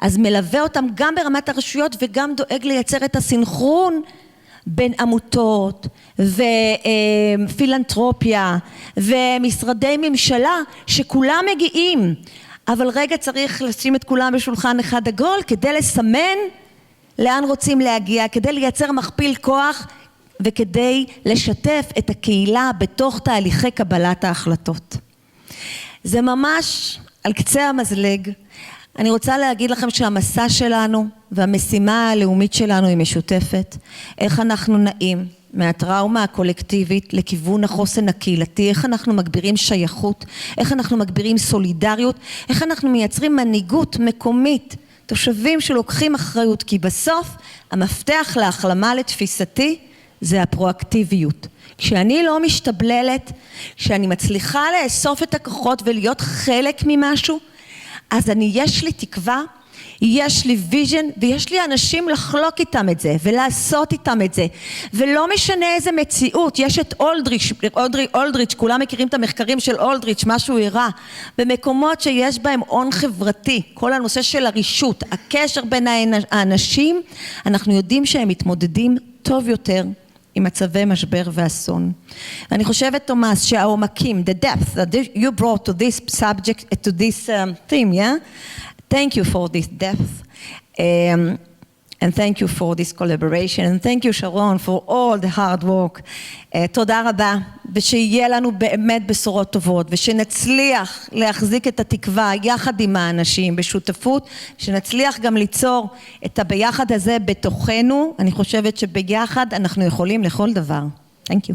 אז מלווה אותם גם ברמת הרשויות וגם דואג לייצר את הסינכרון בין עמותות ופילנטרופיה ומשרדי ממשלה שכולם מגיעים, אבל רגע צריך לשים את כולם בשולחן אחד עגול כדי לסמן לאן רוצים להגיע, כדי לייצר מכפיל כוח וכדי לשתף את הקהילה בתוך תהליכי קבלת ההחלטות. זה ממש על קצה המזלג. אני רוצה להגיד לכם שהמסע שלנו והמשימה הלאומית שלנו היא משותפת. איך אנחנו נעים מהטראומה הקולקטיבית לכיוון החוסן הקהילתי, איך אנחנו מגבירים שייכות, איך אנחנו מגבירים סולידריות, איך אנחנו מייצרים מנהיגות מקומית, תושבים שלוקחים אחריות, כי בסוף המפתח להחלמה לתפיסתי זה הפרואקטיביות. כשאני לא משתבללת, כשאני מצליחה לאסוף את הכוחות ולהיות חלק ממשהו, אז יש לי תקווה, יש לי ויז'ן ויש לי אנשים לחלוק איתם את זה ולעשות איתם את זה, ולא משנה איזה מציאות. יש את אולדריץ', כולם מכירים את המחקרים של אולדריץ', משהו הראה, במקומות שיש בהם הון חברתי, כל הנושא של הרישות, הקשר בין האנשים, אנחנו יודעים שהם מתמודדים טוב יותר עם מצבי משבר ואסון. ואני חושבת, תומאס, שהעומקים, the depth that you brought to this subject, to this theme, yeah? Thank you for this depth. And thank you for this collaboration. And thank you, Sharon, for all the hard work. תודה רבה, ושיהיה לנו באמת בשורות טובות, ושנצליח להחזיק את התקווה יחד עם האנשים בשותפות, שנצליח גם ליצור את הביחד הזה בתוכנו. אני חושבת שביחד אנחנו יכולים לכל דבר. Thank you.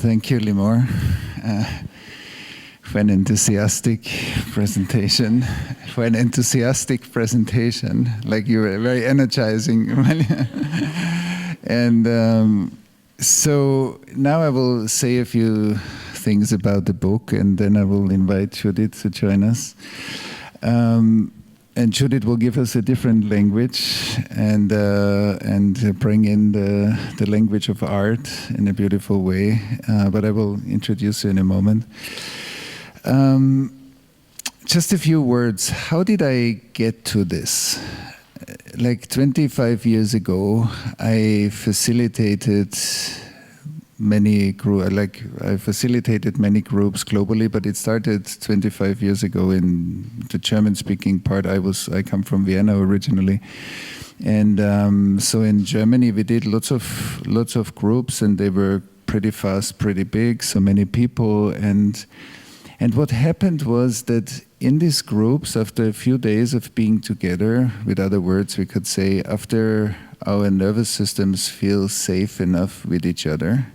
Thank you, Limor. For an enthusiastic presentation, like you were very energizing. And so now I will say a few things about the book, and then I will invite Judith to join us. Judith will give us a different language and bring in the language of art in a beautiful way. But I will introduce you in a moment. Just a few words. How did I get to this? Like 25 years ago, I facilitated many groups globally, but it started 25 years ago in the German-speaking part. I come from Vienna originally, and so in Germany we did lots of groups, and they were pretty fast, pretty big, so many people, and what happened was that in these groups, after a few days of being together, with other words, we could say after our nervous systems feel safe enough with each other.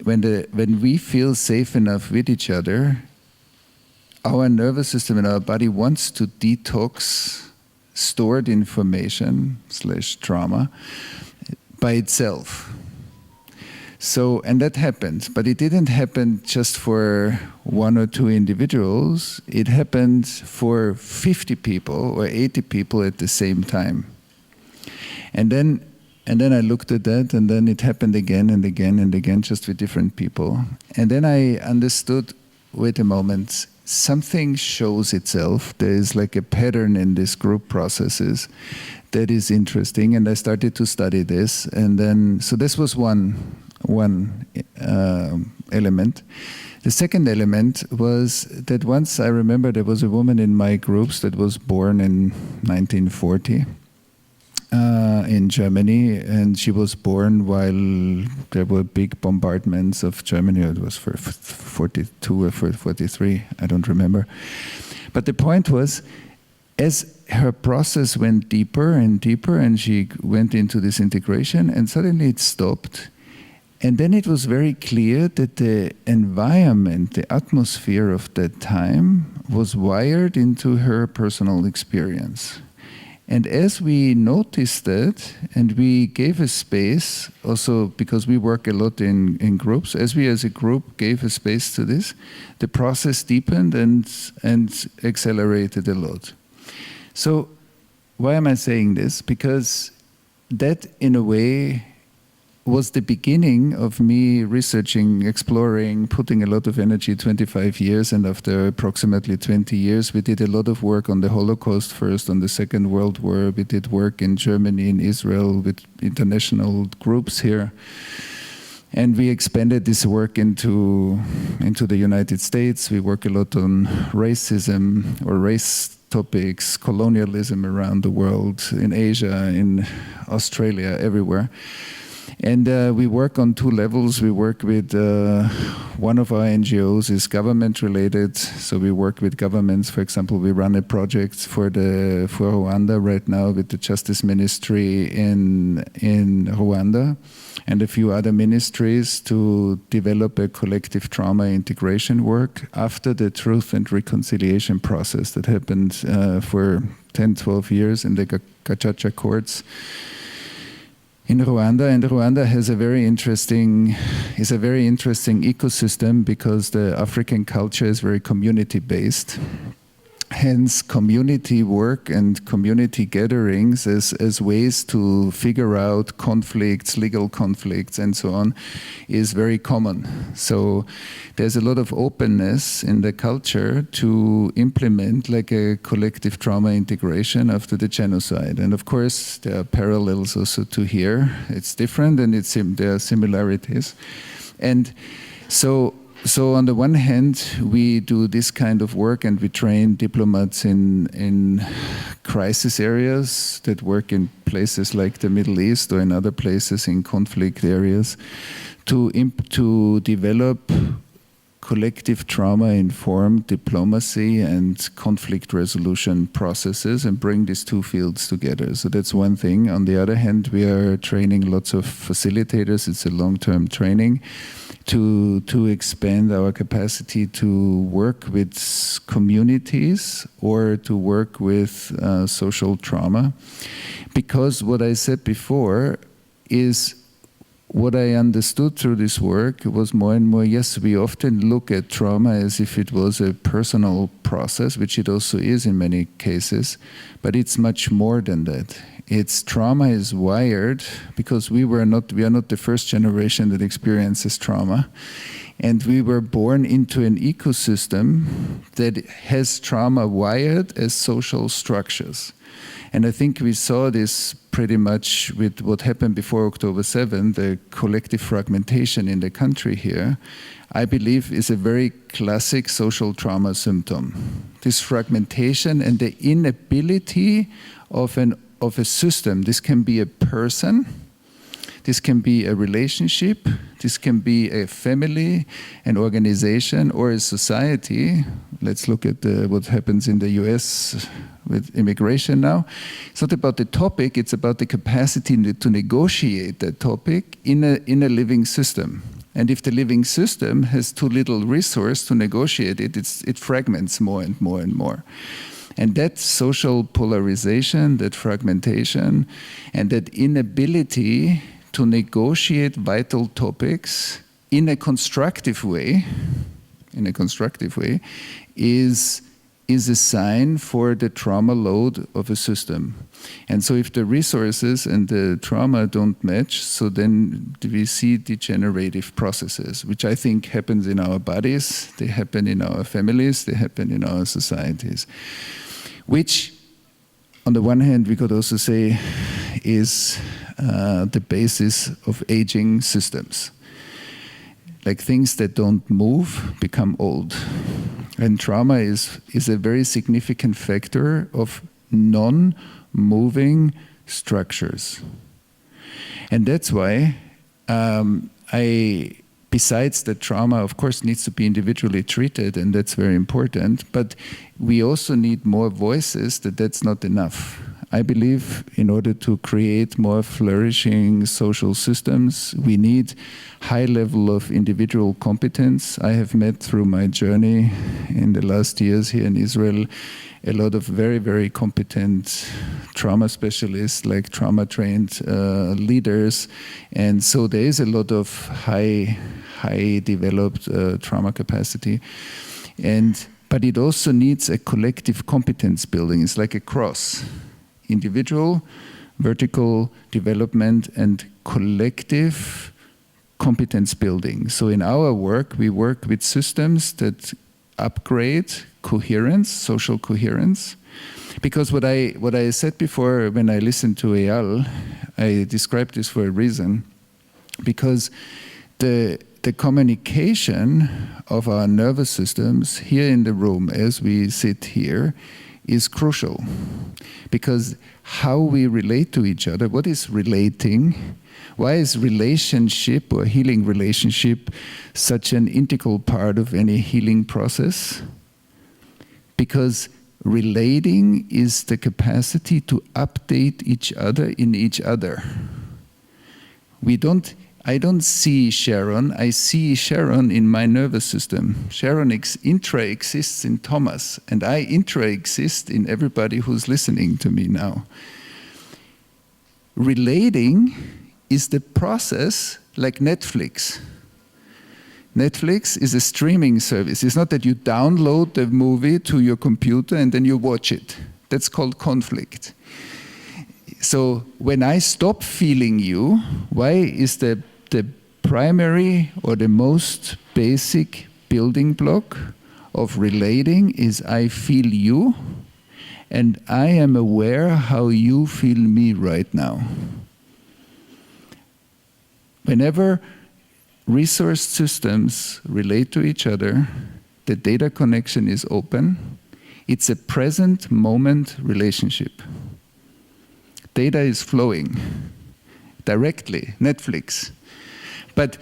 When we feel safe enough with each other, our nervous system and our body wants to detox stored information / trauma by itself. So, and that happened, but it didn't happen just for 1 or 2 individuals. It happened for 50 people or 80 people at the same time. And then I looked at that, and then it happened again and again and again, just with different people. And then I understood, wait a moment, something shows itself. There is like a pattern in these group processes that is interesting, and I started to study this. And then, so this was one element. The second element was that once I remember there was a woman in my groups that was born in 1940 in Germany, and she was born while there were big bombardments of Germany. It was for 42 or 43, I don't remember. But the point was, as her process went deeper and deeper, and she went into this integration, and suddenly it stopped. And then it was very clear that the environment, the atmosphere of that time was wired into her personal experience. And as we noticed that, and we gave a space, also because we work a lot in groups, as we as a group gave a space to this, the process deepened and accelerated a lot. So why am I saying this? Because that, in a way, was the beginning of me researching, exploring, putting a lot of energy, 25 years, and after approximately 20 years, we did a lot of work on the Holocaust first, on the Second World War. We did work in Germany, in Israel, with international groups here. And we expanded this work into the United States. We work a lot on racism or race topics, colonialism around the world, in Asia, in Australia, everywhere. And we work on 2 levels. We work with, one of our NGOs is government related. So we work with governments. For example, we run a project for Rwanda right now with the Justice Ministry in Rwanda and a few other ministries to develop a collective trauma integration work after the Truth and Reconciliation process that happened for 10, 12 years in the Gacaca courts in Rwanda. And Rwanda has a very interesting ecosystem because the African culture is very community-based. Hence, community work and community gatherings as ways to figure out conflicts, legal conflicts, and so on, is very common. So there's a lot of openness in the culture to implement like a collective trauma integration after the genocide. And of course, there are parallels also to here. It's different, and there are similarities. And so on the one hand, we do this kind of work, and we train diplomats in crisis areas that work in places like the Middle East or in other places in conflict areas to develop collective trauma-informed diplomacy and conflict resolution processes and bring these 2 fields together. So that's one thing. On the other hand, we are training lots of facilitators. It's a long-term training to expand our capacity to work with communities or to work with social trauma. Because what I said before is what I understood through this work was more and more, yes, we often look at trauma as if it was a personal process, which it also is in many cases, but it's much more than that. Trauma is wired because we are not the first generation that experiences trauma. And we were born into an ecosystem that has trauma wired as social structures. And I think we saw this pretty much with what happened before October 7, the collective fragmentation in the country here, I believe is a very classic social trauma symptom. This fragmentation and the inability of a system. This can be a person, this can be a relationship, this can be a family, an organization, or a society. Let's look at what happens in the US with immigration now. It's not about the topic, it's about the capacity to negotiate that topic in a living system. And if the living system has too little resource to negotiate it, it fragments more and more and more. And that social polarization, that fragmentation, and that inability to negotiate vital topics in a constructive way, is a sign for the trauma load of a system. And so if the resources and the trauma don't match, so then we see degenerative processes, which I think happens in our bodies, they happen in our families, they happen in our societies. Which, on the one hand, we could also say is the basis of aging systems. Like things that don't move become old. And trauma is a very significant factor of non-moving structures. And that's why besides that trauma, of course, needs to be individually treated, and that's very important, but we also need more voices that's not enough. I believe in order to create more flourishing social systems, we need high level of individual competence. I have met through my journey in the last years here in Israel a lot of very, very competent trauma specialists, like trauma-trained leaders. And so there is a lot of high developed trauma capacity. But it also needs a collective competence building. It's like a cross. Individual, vertical development, and collective competence building. So in our work, we work with systems that upgrade coherence, social coherence. Because what I said before when I listened to Eyal, I described this for a reason. Because the communication of our nervous systems here in the room as we sit here is crucial, because how we relate to each other, what is relating, why is relationship or healing relationship such an integral part of any healing process? Because relating is the capacity to update each other in each other. I don't see Sharon, I see Sharon in my nervous system. Sharon intra-exists in Thomas, and I intra-exist in everybody who's listening to me now. Relating is the process like Netflix. Netflix is a streaming service. It's not that you download the movie to your computer and then you watch it. That's called conflict. So when I stop feeling you, why is the primary or the most basic building block of relating is I feel you and I am aware how you feel me right now. Whenever resource systems relate to each other, the data connection is open. It's a present moment relationship. Data is flowing directly, Netflix. But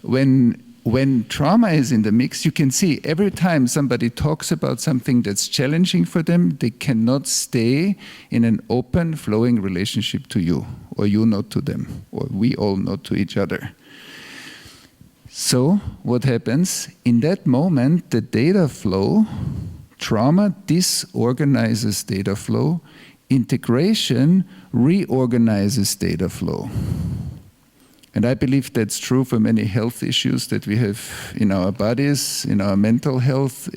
when trauma is in the mix, you can see every time somebody talks about something that's challenging for them, they cannot stay in an open, flowing relationship to you, or you not to them, or we all not to each other. So what happens? In that moment, the data flow, trauma disorganizes data flow, integration reorganizes data flow. And I believe that's true for many health issues that we have in our bodies, in our mental health,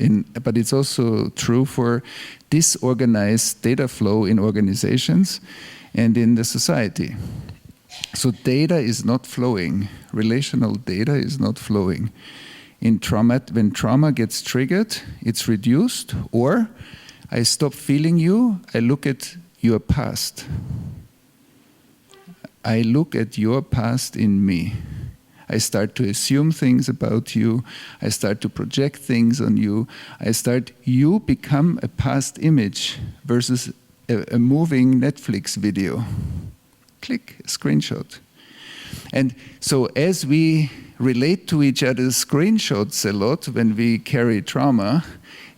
but it's also true for disorganized data flow in organizations and in the society. So data is not flowing. Relational data is not flowing. In trauma, when trauma gets triggered, it's reduced, or I stop feeling you, I look at your past. I look at your past in me. I start to assume things about you. I start to project things on you. You become a past image versus a moving Netflix video. Click, a screenshot. And so as we relate to each other's screenshots a lot when we carry trauma,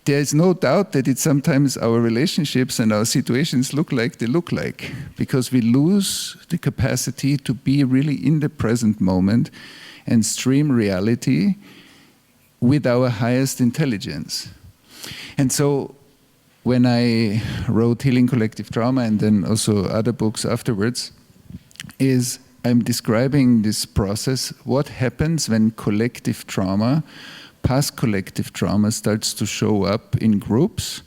there is no doubt that it's sometimes our relationships and our situations look like they look like, because we lose the capacity to be really in the present moment and stream reality with our highest intelligence. And so when I wrote Healing Collective Trauma and then also other books afterwards, I'm describing this process, what happens when collective trauma, past collective trauma starts to show up in groups,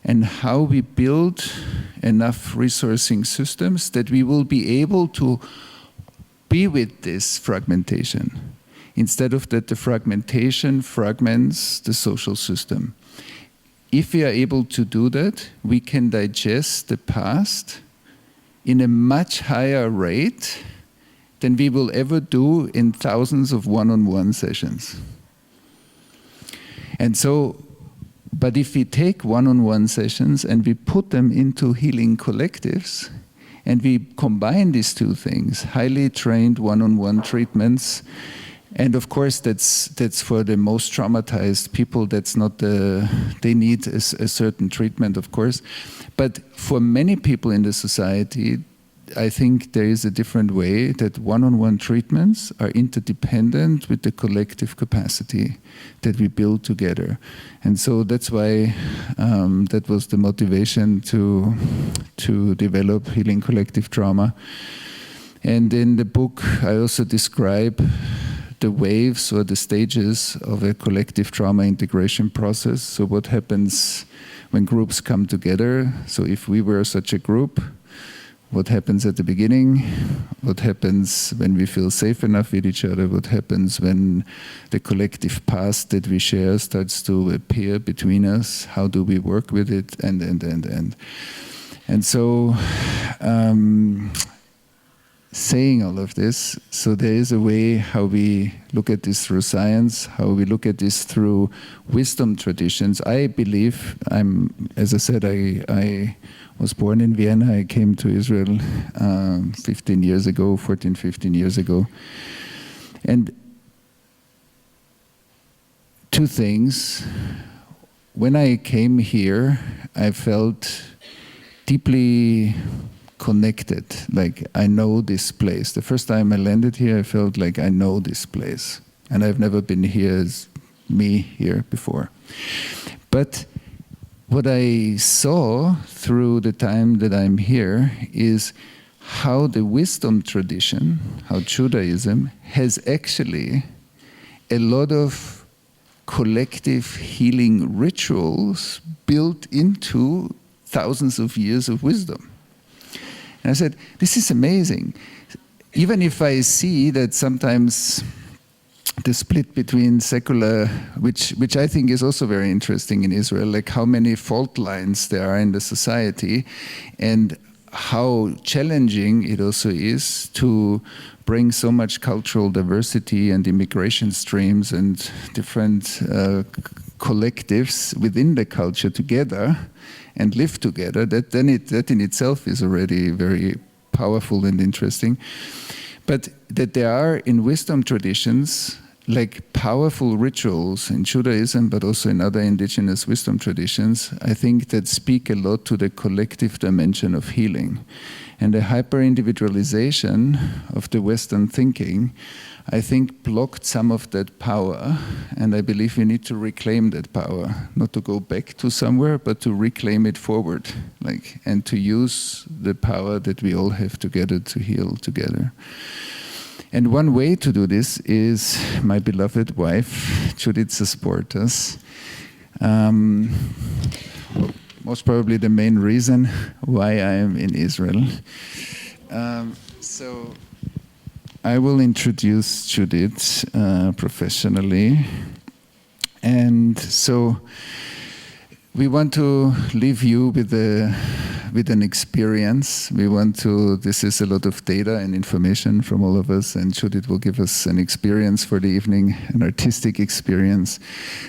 and how we build enough resourcing systems that we will be able to be with this fragmentation, instead of that the fragmentation fragments the social system. If we are able to do that, we can digest the past in a much higher rate than we will ever do in thousands of one-on-one sessions. And so, but if we take one-on-one sessions and we put them into healing collectives, and we combine these two things, highly trained one-on-one treatments, and of course that's for the most traumatized people, they need a certain treatment, of course. But for many people in the society, I think there is a different way that one-on-one treatments are interdependent with the collective capacity that we build together. And so that's why that was the motivation to develop Healing Collective Trauma. And in the book, I also describe the waves or the stages of a collective trauma integration process. So what happens when groups come together? So if we were such a group, what happens at the beginning? What happens when we feel safe enough with each other? What happens when the collective past that we share starts to appear between us? How do we work with it? And so, saying all of this, so there is a way how we look at this through science, how we look at this through wisdom traditions. I believe, as I said, I was born in Vienna. I came to Israel 14, 15 years ago. And two things. When I came here, I felt deeply connected, like I know this place. The first time I landed here, I felt like I know this place. And I've never been here as me here before. But what I saw through the time that I'm here is how the wisdom tradition, how Judaism, has actually a lot of collective healing rituals built into thousands of years of wisdom. And I said, this is amazing. Even if I see that sometimes the split between secular, which I think is also very interesting in Israel, like how many fault lines there are in the society, and how challenging it also is to bring so much cultural diversity and immigration streams and different collectives within the culture together and live together. That in itself is already very powerful and interesting. But that there are in wisdom traditions like powerful rituals in Judaism, but also in other indigenous wisdom traditions, I think that speak a lot to the collective dimension of healing. And the hyper-individualization of the Western thinking, I think, blocked some of that power, and I believe we need to reclaim that power, not to go back to somewhere, but to reclaim it forward, and to use the power that we all have together to heal together. And one way to do this is my beloved wife, Judith Zasportas. Most probably the main reason why I am in Israel. So I will introduce Judith professionally. And so we want to leave you with an experience. This is a lot of data and information from all of us, and Judith will give us an experience for the evening, an artistic experience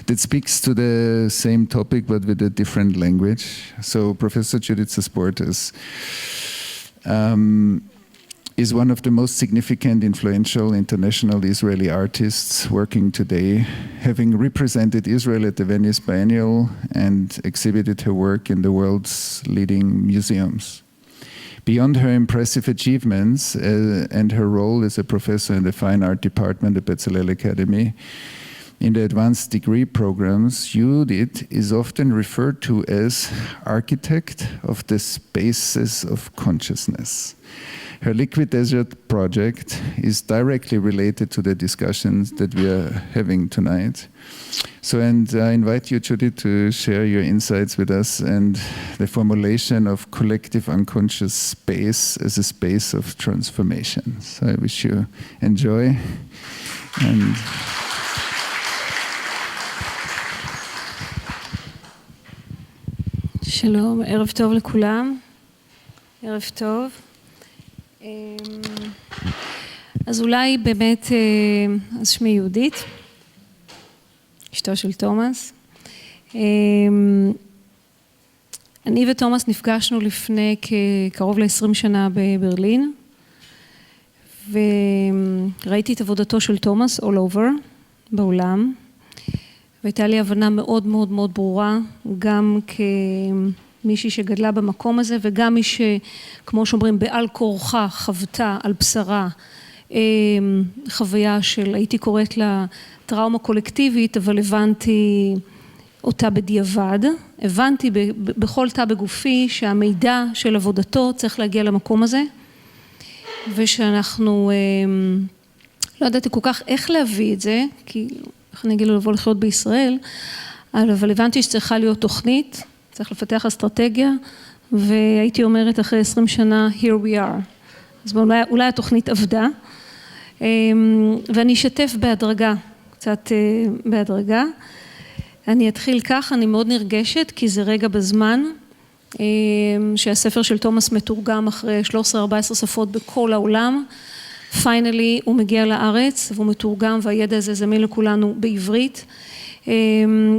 that speaks to the same topic but with a different language. So Professor Judith Zasportas is one of the most significant, influential international Israeli artists working today, having represented Israel at the Venice Biennial and exhibited her work in the world's leading museums. Beyond her impressive achievements and her role as a professor in the Fine Art Department at Bezalel Academy, in the advanced degree programs, Judith is often referred to as architect of the spaces of consciousness. Her Liquid Desert project is directly related to the discussions that we are having tonight. So, and I invite you, Judith, to share your insights with us and the formulation of collective unconscious space as a space of transformation. So I wish you enjoy. And שלום, ערב טוב לכולם. ערב טוב. אז אולי באמת, אז שמי יהודית, אשתו של תומאס. אני ותומאס נפגשנו לפני קרוב ל-20 שנה בברלין, וראיתי את עבודתו של תומאס all over בעולם, והייתה לי הבנה מאוד מאוד מאוד ברורה, גם כמישהי שגדלה במקום הזה, וגם מי שכמו שאומרים בעל כורחה חוותה על בשרה חוויה של, הייתי קוראת לה טראומה קולקטיבית, אבל הבנתי אותה בדיעבד, הבנתי בכל תא בגופי שהמידע של עבודתו צריך להגיע למקום הזה, ושאנחנו לא ידעתי כל כך איך להביא את זה, כי איך אני אגיד לו לבוא לחיות בישראל, אבל הבנתי שצריכה להיות תוכנית, צריך לפתח אסטרטגיה, והייתי אומרת אחרי 20 שנה, here we are. אז אולי התוכנית עבדה, ואני אשתף בהדרגה, קצת בהדרגה. אני אתחיל כך, אני מאוד נרגשת, כי זה רגע בזמן, שהספר של תומאס מתורגם אחרי 13-14 שפות בכל העולם, פיינלי הוא מגיע לארץ והוא מתורגם והידע הזה זמין לכולנו בעברית,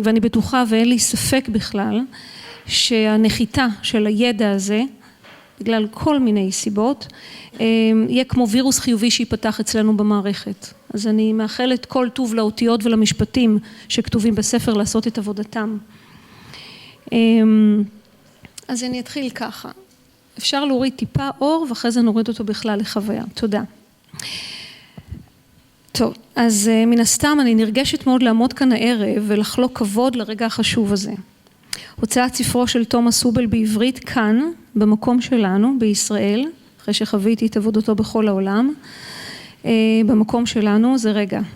ואני בטוחה ואין לי ספק בכלל שהנחיתה של הידע הזה, בגלל כל מיני סיבות, יהיה כמו וירוס חיובי שיפתח אצלנו במערכת. אז אני מאחלת כל טוב לאותיות ולמשפטים שכתובים בספר לעשות את עבודתם. אז אני אתחיל ככה. אפשר להוריד טיפה אור ואחרי זה נוריד אותו בכלל לחוויה. תודה. טוב, אז מן הסתם אני נרגשת מאוד לעמוד כאן הערב ולחלוק כבוד לרגע החשוב הזה. הוצאת ספרו של תומאס הובל בעברית כאן, במקום שלנו, בישראל, אחרי שחוויתי את עבודתו בכל העולם, במקום שלנו, זה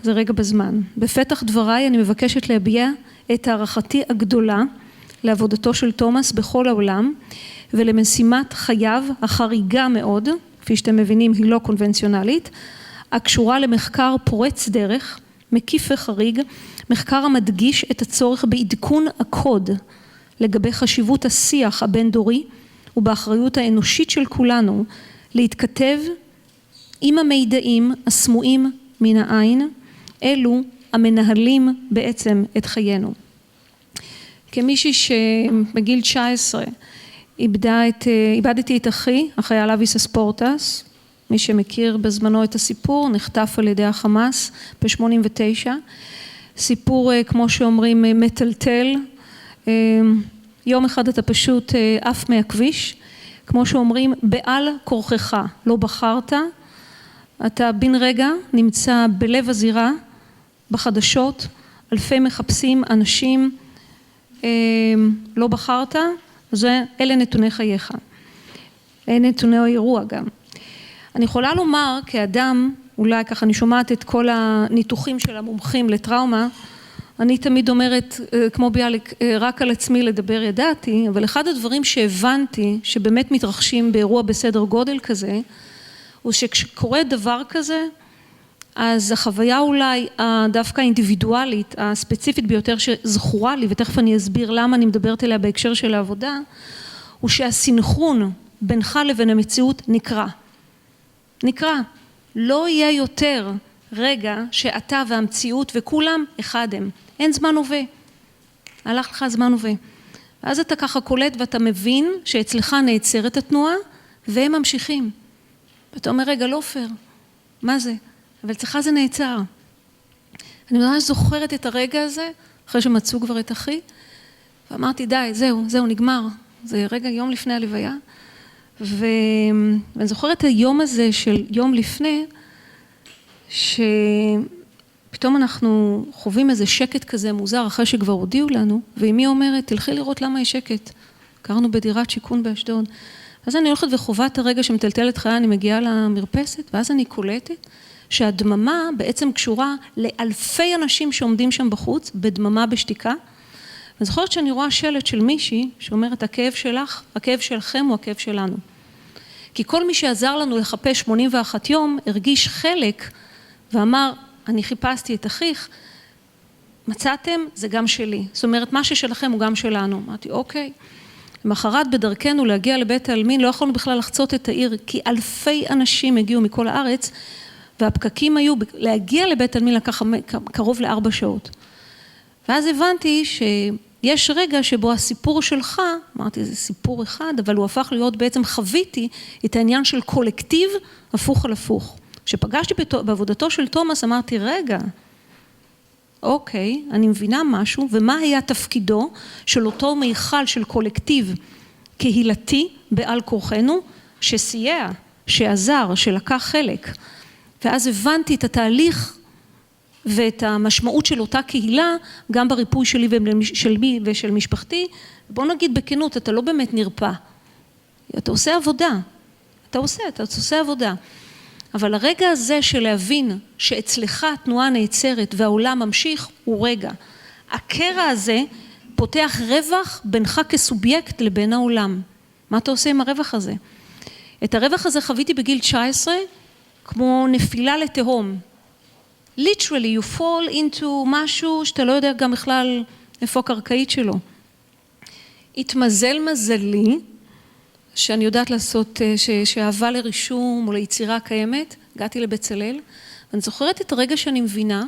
רגע בזמן. בפתח דבריי אני מבקשת להביע את הערכתי הגדולה לעבודתו של תומאס בכל העולם, ולמשימת חייו החריגה מאוד, כפי שאתם מבינים היא לא קונבנציונלית, הקשורה למחקר פורץ דרך, מקיף וחריג, מחקר המדגיש את הצורך בעדכון הקוד לגבי חשיבות השיח הבין דורי ובאחריות האנושית של כולנו להתכתב עם המידעים הסמויים מן העין, אלו המנהלים בעצם את חיינו. כמישהי שבגיל 19 איבדתי את אחי, החייל אבי זספורטס, מי שמכיר בזמנו את הסיפור, נחטף על ידי החמאס ב-89, סיפור כמו שאומרים מטלטל, יום אחד אתה פשוט עף מהכביש, כמו שאומרים בעל כורחך, לא בחרת, אתה בן רגע נמצא בלב הזירה, בחדשות, אלפי מחפשים אנשים, לא בחרת, אלה נתוני חייך, אלה נתוני האירוע גם. אני יכולה לומר כאדם אולי ככה אני שומעת את כל הניתוחים של המומחים לטראומה, אני תמיד אומרת, כמו ביאליק, רק על עצמי לדבר ידעתי, אבל אחד הדברים שהבנתי שבאמת מתרחשים באירוע בסדר גודל כזה, הוא שכשקורה דבר כזה, אז החוויה אולי דווקא האינדיבידואלית, הספציפית ביותר שזכורה לי, ותכף אני אסביר למה אני מדברת אליה בהקשר של העבודה, הוא שהסינכרון בינך לבין המציאות נקרא. נקרא. לא יהיה יותר רגע שאתה והמציאות וכולם אחד הם. אין זמן הווה. הלך לך זמן הווה. ואז אתה ככה קולט ואתה מבין שאצלך נעצרת התנועה והם ממשיכים. ואתה אומר, רגע, לא פייר. מה זה? אבל אצלך זה נעצר. אני ממש זוכרת את הרגע הזה, אחרי שמצאו כבר את אחי, ואמרתי, די, זהו, נגמר. זה רגע יום לפני הלוויה. ואני זוכרת היום הזה של יום לפני, שפתאום אנחנו חווים איזה שקט כזה מוזר, אחרי שכבר הודיעו לנו, ואמי אומרת, תלכי לראות למה יש שקט. קראנו בדירת שיכון באשדוד. אז אני הולכת וחובה את הרגע שמטלטלת חיי, אני מגיעה למרפסת, ואז אני קולטת שהדממה בעצם קשורה לאלפי אנשים שעומדים שם בחוץ, בדממה בשתיקה. אני זוכרת שאני רואה שלט של מישהי שאומרת, הכאב שלך, הכאב שלכם הוא הכאב שלנו. כי כל מי שעזר לנו לחפש 81 יום, הרגיש חלק ואמר, אני חיפשתי את אחיך, מצאתם, זה גם שלי. זאת אומרת, מה ששלכם הוא גם שלנו. אמרתי, אוקיי. למחרת בדרכנו להגיע לבית העלמין, לא יכולנו בכלל לחצות את העיר, כי אלפי אנשים הגיעו מכל הארץ, והפקקים היו, להגיע לבית העלמין לקח קרוב ל4 שעות. ואז הבנתי שיש רגע שבו הסיפור שלך, אמרתי, זה סיפור אחד, אבל הוא הפך להיות, בעצם חוויתי את העניין של קולקטיב הפוך על הפוך. כשפגשתי בעבודתו של תומאס, אמרתי, רגע, אוקיי, אני מבינה משהו, ומה היה תפקידו של אותו מיכל של קולקטיב קהילתי בעל כורחנו, שסייע, שעזר, שלקח חלק. ואז הבנתי את התהליך ואת המשמעות של אותה קהילה, גם בריפוי שלי ושל משפחתי. בוא נגיד בכנות, אתה לא באמת נרפא. אתה עושה עבודה. אתה עושה עבודה. אבל הרגע הזה של להבין שאצלך התנועה נעצרת והעולם ממשיך, הוא רגע. הקרע הזה פותח רווח בינך כסובייקט לבין העולם. מה אתה עושה עם הרווח הזה? את הרווח הזה חוויתי בגיל 19, כמו נפילה לתהום. literally you fall into משהו שאתה לא יודע גם בכלל איפה הקרקעית שלו. התמזל מזלי, שאני יודעת לעשות, שאהבה לרישום או ליצירה קיימת, הגעתי לבצלאל, ואני זוכרת את הרגע שאני מבינה,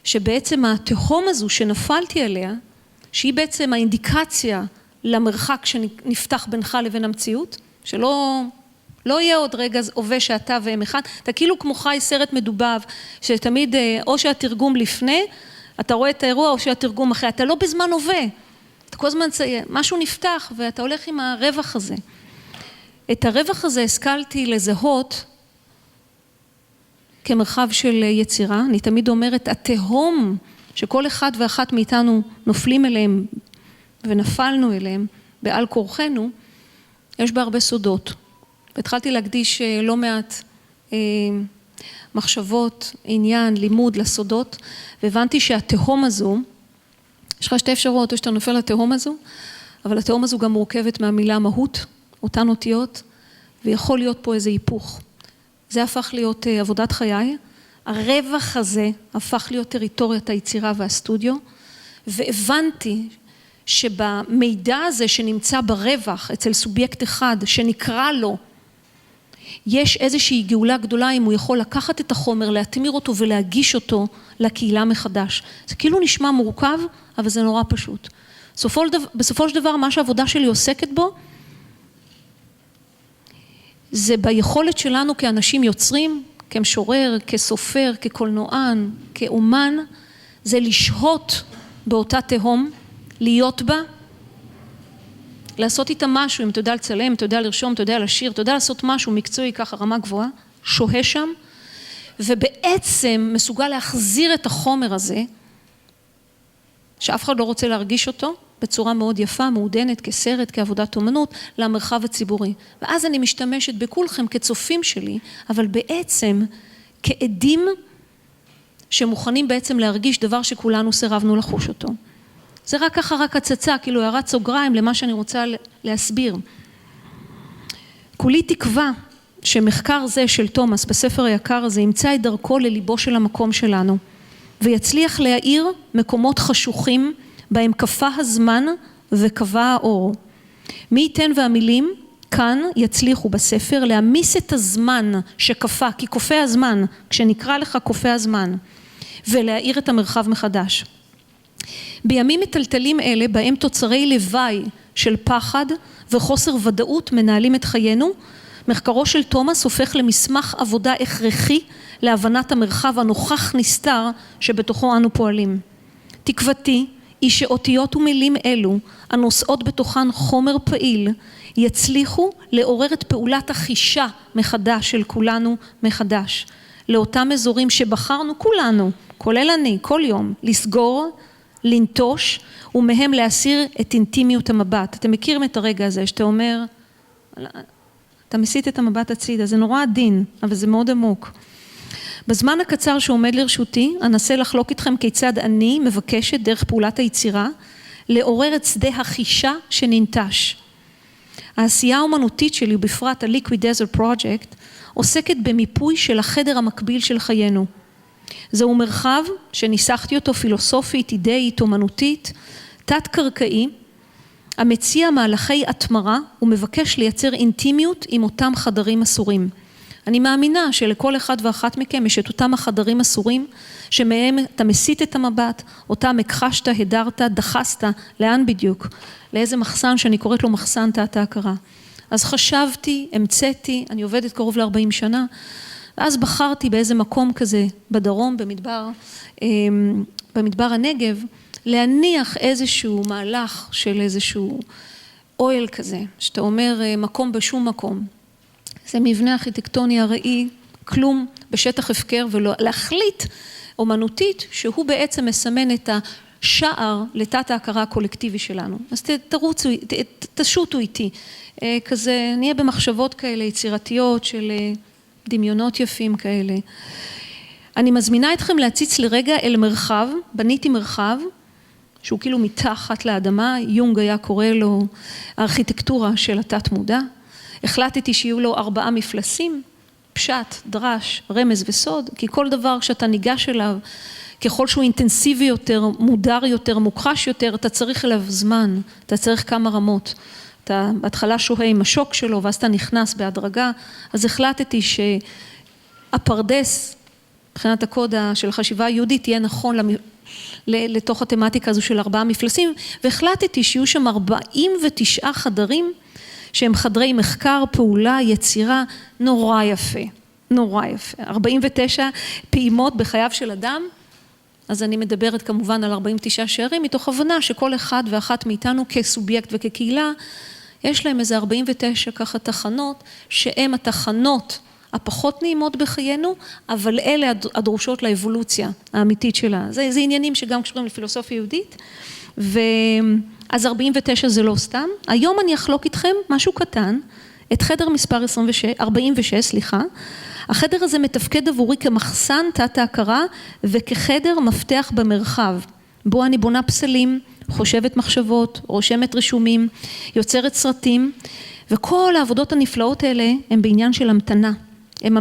שבעצם התהום הזו שנפלתי עליה, שהיא בעצם האינדיקציה למרחק שנפתח בינך לבין המציאות, שלא יהיה עוד רגע הווה שאתה והם אחד, אתה כאילו כמו חי סרט מדובב, שתמיד או שהתרגום לפני, אתה רואה את האירוע, או שהתרגום אחרי, אתה לא בזמן הווה, אתה כל הזמן משהו נפתח, ואתה הולך עם הרווח הזה. את הרווח הזה השכלתי לזהות כמרחב של יצירה. אני תמיד אומרת, התהום שכל אחד ואחת מאיתנו נופלים אליהם, ונפלנו אליהם בעל כורחנו, יש בה הרבה סודות. והתחלתי להקדיש לא מעט מחשבות, עניין, לימוד לסודות, והבנתי שהתהום הזו, יש לך 2 אפשרויות, או שאתה נופל לתהום הזו, אבל התהום הזו גם מורכבת מהמילה מהות, אותן אותיות, ויכול להיות פה איזה היפוך. זה הפך להיות עבודת חיי, הרווח הזה הפך להיות טריטוריית היצירה והסטודיו, והבנתי שבמידע הזה שנמצא ברווח, אצל סובייקט אחד, שנקרא לו, יש איזושהי גאולה גדולה אם הוא יכול לקחת את החומר, להתמיר אותו ולהגיש אותו לקהילה מחדש. זה כאילו נשמע מורכב, אבל זה נורא פשוט. בסופו של דבר, מה שהעבודה שלי עוסקת בו, זה ביכולת שלנו כאנשים יוצרים, כמשורר, כסופר, כקולנוען, כאומן, זה לשהות באותה תהום, להיות בה, לעשות איתה משהו, אם אתה יודע לצלם, אתה יודע לרשום, אתה יודע לשיר, אתה יודע לעשות משהו מקצועי ככה רמה גבוהה, שוהה שם, ובעצם מסוגל להחזיר את החומר הזה, שאף אחד לא רוצה להרגיש אותו, בצורה מאוד יפה, מעודנת, כסרט, כעבודת אומנות, למרחב הציבורי. ואז אני משתמשת בכולכם כצופים שלי, אבל בעצם כעדים שמוכנים בעצם להרגיש דבר שכולנו סירבנו לחוש אותו. זה רק ככה, רק הצצה, כאילו הערת סוגריים למה שאני רוצה להסביר. כולי תקווה שמחקר זה של תומאס בספר היקר הזה ימצא את דרכו לליבו של המקום שלנו, ויצליח להאיר מקומות חשוכים בהם קפה הזמן וקבע האור. מי ייתן והמילים כאן יצליחו בספר להמיס את הזמן שקפה, כי קופה הזמן, כשנקרא לך קופה הזמן, ולהאיר את המרחב מחדש. בימים מטלטלים אלה, בהם תוצרי לוואי של פחד וחוסר ודאות מנהלים את חיינו, מחקרו של תומאס הופך למסמך עבודה הכרחי להבנת המרחב הנוכח נסתר שבתוכו אנו פועלים. תקוותי היא שאותיות ומילים אלו, הנושאות בתוכן חומר פעיל, יצליחו לעורר את פעולת החישה מחדש של כולנו מחדש, לאותם אזורים שבחרנו כולנו, כולל אני, כל יום, לסגור, לנטוש, ומהם להסיר את אינטימיות המבט. אתם מכירים את הרגע הזה שאתה אומר, אתה מסיט את המבט הצידה, זה נורא עדין, אבל זה מאוד עמוק. בזמן הקצר שעומד לרשותי, אנסה לחלוק איתכם כיצד אני מבקשת דרך פעולת היצירה, לעורר את שדה החישה שננטש. העשייה האומנותית שלי, ובפרט ה-Liquid Desert Project, עוסקת במיפוי של החדר המקביל של חיינו. זהו מרחב שניסחתי אותו פילוסופית, אידאית, אומנותית, תת-קרקעי, המציע מהלכי התמרה ומבקש לייצר אינטימיות עם אותם חדרים אסורים. אני מאמינה שלכל אחד ואחת מכם יש את אותם החדרים אסורים, שמהם אתה מסיט את המבט, אותם הכחשת, הדרת, דחסת, לאן בדיוק? לאיזה מחסן שאני קוראת לו מחסן תת ההכרה. אז חשבתי, המצאתי, אני עובדת קרוב ל-40 שנה, ואז בחרתי באיזה מקום כזה בדרום, במדבר הנגב, להניח איזשהו מהלך של איזשהו אוהל כזה, שאתה אומר מקום בשום מקום. זה מבנה ארכיטקטוני הראי, כלום בשטח הפקר, ולהחליט אומנותית שהוא בעצם מסמן את השער לתת ההכרה הקולקטיבי שלנו. אז תרוצו, תשוטו איתי, כזה נהיה במחשבות כאלה יצירתיות של דמיונות יפים כאלה. אני מזמינה אתכם להציץ לרגע אל מרחב, בניתי מרחב, שהוא כאילו מתחת לאדמה, יונג היה קורא לו הארכיטקטורה של התת מודע. החלטתי שיהיו לו 4 מפלסים, פשט, דרש, רמז וסוד, כי כל דבר שאתה ניגש אליו, ככל שהוא אינטנסיבי יותר, מודר יותר, מוכחש יותר, אתה צריך אליו זמן, אתה צריך כמה רמות. אתה בהתחלה שוהה עם השוק שלו, ואז אתה נכנס בהדרגה, אז החלטתי שהפרדס, מבחינת הקוד של החשיבה היהודית, תהיה נכון לתוך התמטיקה הזו של 4 מפלסים, והחלטתי שיהיו שם 49 חדרים, שהם חדרי מחקר, פעולה, יצירה, נורא יפה, נורא יפה. 49 פעימות בחייו של אדם, אז אני מדברת כמובן על 49 שערים, מתוך הבנה שכל אחד ואחת מאיתנו כסובייקט וכקהילה, יש להם איזה 49 ככה תחנות, שהן התחנות הפחות נעימות בחיינו, אבל אלה הדרושות לאבולוציה האמיתית שלה. זה עניינים שגם קשורים לפילוסופיה יהודית, אז 49 זה לא סתם. היום אני אחלוק איתכם משהו קטן, את חדר מספר 46, החדר הזה מתפקד עבורי כמחסן תת ההכרה, וכחדר מפתח במרחב, בו אני בונה פסלים, חושבת מחשבות, רושמת רישומים, יוצרת סרטים, וכל העבודות הנפלאות האלה הם בעניין של המתנה. הם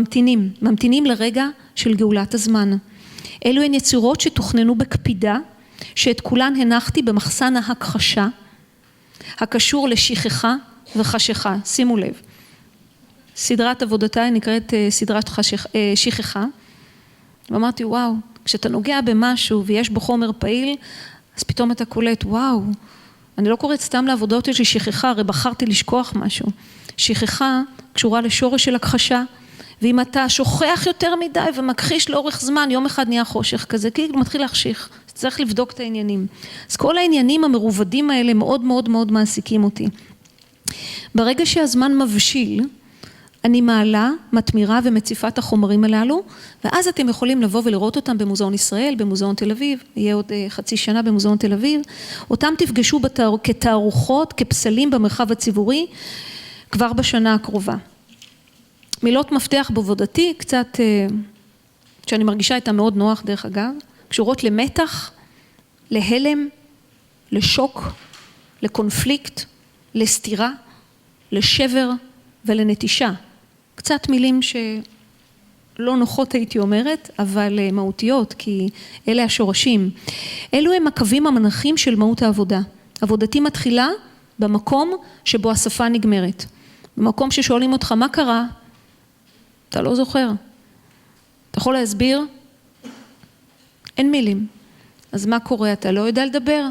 ממתינים לרגע של גאולת הזמן. אלו הן יצירות שתוכננו בקפידה, שאת כולן הנחתי במחסן ההכחשה, הקשור לשכחה וחשיכה. שימו לב, סדרת עבודותיי נקראת סדרת שכחה, ואמרתי וואו, כשאתה נוגע במשהו ויש בו חומר פעיל, אז פתאום אתה קולט וואו, אני לא קוראת סתם לעבודות של שכחה, הרי בחרתי לשכוח משהו. שכחה קשורה לשורש של הכחשה, ואם אתה שוכח יותר מדי ומכחיש לאורך זמן, יום אחד נהיה חושך כזה, כאילו מתחיל להחשיך, צריך לבדוק את העניינים. אז כל העניינים המרובדים האלה מאוד מאוד מאוד מעסיקים אותי. ברגע שהזמן מבשיל, אני מעלה, מתמירה ומציפה את החומרים הללו, ואז אתם יכולים לבוא ולראות אותם במוזיאון ישראל, במוזיאון תל אביב, יהיה עוד חצי שנה במוזיאון תל אביב, אותם תפגשו כתערוכות, כפסלים במרחב הציבורי, כבר בשנה הקרובה. מילות מפתח בעבודתי, קצת, שאני מרגישה איתה מאוד נוח דרך אגב, קשורות למתח, להלם, לשוק, לקונפליקט, לסתירה, לשבר ולנטישה. קצת מילים שלא נוחות הייתי אומרת, אבל מהותיות, כי אלה השורשים. אלו הם הקווים המנחים של מהות העבודה. עבודתי מתחילה במקום שבו השפה נגמרת. במקום ששואלים אותך מה קרה, אתה לא זוכר. אתה יכול להסביר? אין מילים. אז מה קורה? אתה לא יודע לדבר?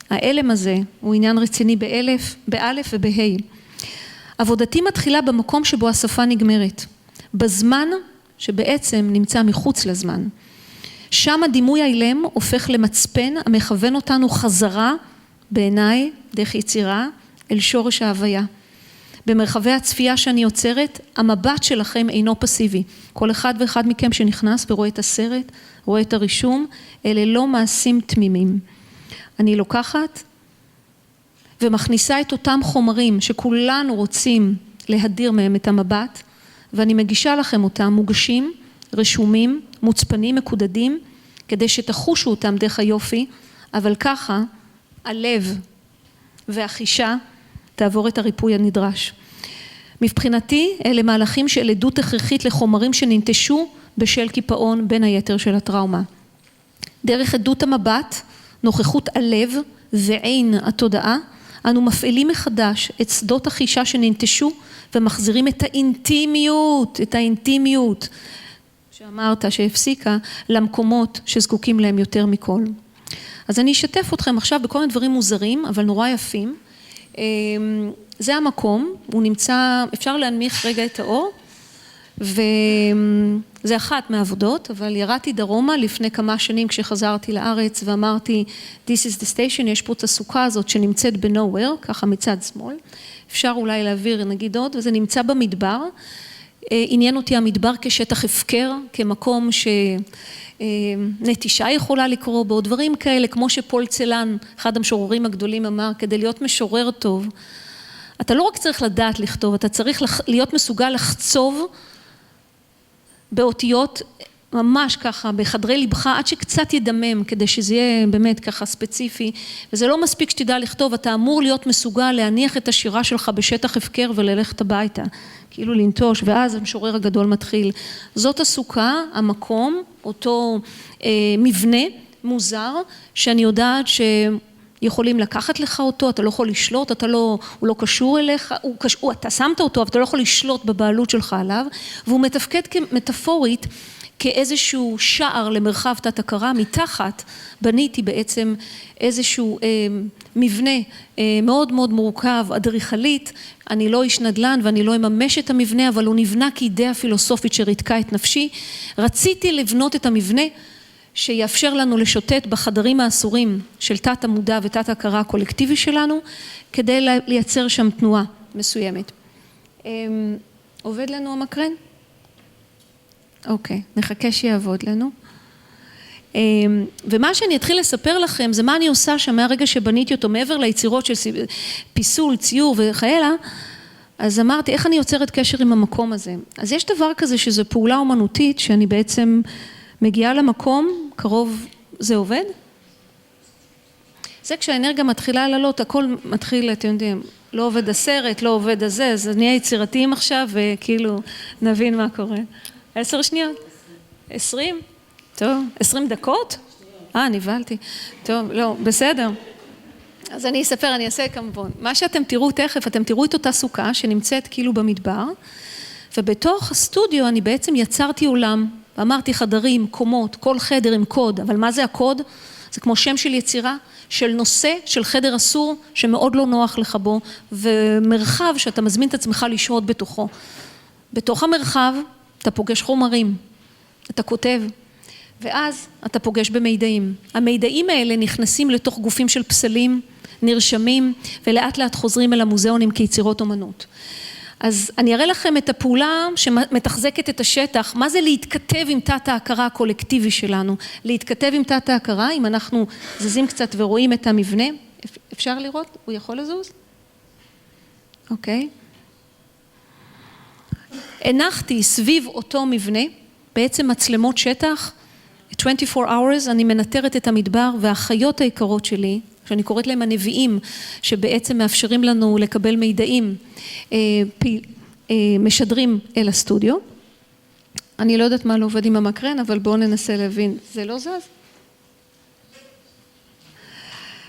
האלם הזה הוא עניין רציני באלף ובה'. עבודתי מתחילה במקום שבו השפה נגמרת. בזמן שבעצם נמצא מחוץ לזמן. שם הדימוי האילם הופך למצפן המכוון אותנו חזרה בעיניי, דרך יצירה, אל שורש ההוויה. במרחבי הצפייה שאני יוצרת, המבט שלכם אינו פסיבי. כל אחד ואחד מכם שנכנס ורואה את הסרט, רואה את הרישום, אלה לא מעשים תמימים. אני לוקחת ומכניסה את אותם חומרים שכולנו רוצים להדיר מהם את המבט, ואני מגישה לכם אותם מוגשים, רשומים, מוצפנים, מקודדים, כדי שתחושו אותם דרך היופי, אבל ככה הלב והחישה תעבור את הריפוי הנדרש. מבחינתי אלה מהלכים של עדות הכרחית לחומרים שננטשו בשל קיפאון בין היתר של הטראומה. דרך עדות המבט, נוכחות הלב ועין התודעה, אנו מפעילים מחדש את שדות החישה שננטשו ומחזירים את האינטימיות שאמרת שהפסיקה למקומות שזקוקים להם יותר מכל. אז אני אשתף אתכם עכשיו בכל מיני דברים מוזרים אבל נורא יפים. זה המקום, הוא נמצא, אפשר להנמיך רגע את האור, וזה אחת מהעבודות, אבל ירדתי דרומה לפני כמה שנים כשחזרתי לארץ ואמרתי, This is the station, יש פה את הסוכה הזאת שנמצאת ב-nowhere, ככה מצד שמאל, אפשר אולי להעביר נגיד עוד, וזה נמצא במדבר, עניין אותי המדבר כשטח הפקר, כמקום שנטישה יכולה לקרוא בו, דברים כאלה, כמו שפול צלן, אחד המשוררים הגדולים אמר, כדי להיות משורר טוב, אתה לא רק צריך לדעת לכתוב, אתה צריך להיות מסוגל לחצוב באותיות ממש ככה, בחדרי לבך, עד שקצת ידמם, כדי שזה יהיה באמת ככה ספציפי, וזה לא מספיק שתדע לכתוב, אתה אמור להיות מסוגל להניח את השירה שלך בשטח הפקר וללכת הביתה, כאילו לנטוש, ואז המשורר הגדול מתחיל. זאת הסוכה, המקום, אותו מבנה מוזר, שאני יודעת שיכולים לקחת לך אותו, אתה לא יכול לשלוט, הוא לא קשור אליך, אתה שמת אותו, אבל אתה לא יכול לשלוט בבעלות שלך עליו, והוא מתפקד כמטאפורית, כאיזשהו שער למרחב תת הכרה, מתחת בניתי בעצם איזשהו מבנה מאוד מאוד מורכב, אדריכלית, אני לא איש נדל"ן ואני לא אממש את המבנה, אבל הוא נבנה כאידאה פילוסופית שריתקה את נפשי, רציתי לבנות את המבנה שיאפשר לנו לשוטט בחדרים האסורים של תת המודע ותת הכרה הקולקטיבי שלנו, כדי לייצר שם תנועה מסוימת. עובד לנו המקרן? אוקיי, נחכה שיעבוד לנו. ומה שאני אתחיל לספר לכם זה מה אני עושה שם מהרגע שבניתי אותו, מעבר ליצירות של פיסול, ציור וכאלה, אז אמרתי איך אני יוצרת קשר עם המקום הזה. אז יש דבר כזה שזו פעולה אומנותית שאני בעצם מגיעה למקום, קרוב, זה עובד? זה כשהאנרגיה מתחילה לעלות, הכל מתחיל, אתם יודעים, לא עובד הסרט, לא עובד הזה, אז נהיה יצירתיים עכשיו וכאילו נבין מה קורה. 10 שניות? 20? טוב, 20 דקות? נבלתי. טוב, לא, בסדר. אז אני אספר, אני אעשה כמובן. מה שאתם תראו תכף, אתם תראו את אותה סוכה שנמצאת כאילו במדבר, ובתוך הסטודיו אני בעצם יצרתי עולם, ואמרתי חדרים, קומות, כל חדר עם קוד, אבל מה זה הקוד? זה כמו שם של יצירה, של נושא, של חדר אסור, שמאוד לא נוח לך בו, ומרחב שאתה מזמין את עצמך לשהות בתוכו. בתוך המרחב, אתה פוגש חומרים, אתה כותב, ואז אתה פוגש במידעים. המידעים האלה נכנסים לתוך גופים של פסלים, נרשמים, ולאט לאט חוזרים אל המוזיאונים כיצירות אומנות. אז אני אראה לכם את הפעולה שמתחזקת את השטח, מה זה להתכתב עם תת ההכרה הקולקטיבי שלנו, להתכתב עם תת ההכרה, אם אנחנו זזים קצת ורואים את המבנה, אפשר לראות? הוא יכול לזוז? אוקיי. הנחתי סביב אותו מבנה, בעצם מצלמות שטח, 24 hours, אני מנטרת את המדבר, והחיות היקרות שלי, שאני קוראת להם הנביאים, שבעצם מאפשרים לנו לקבל מידעים, משדרים אל הסטודיו. אני לא יודעת מה לא עובד עם המקרן, אבל בואו ננסה להבין. זה לא זז?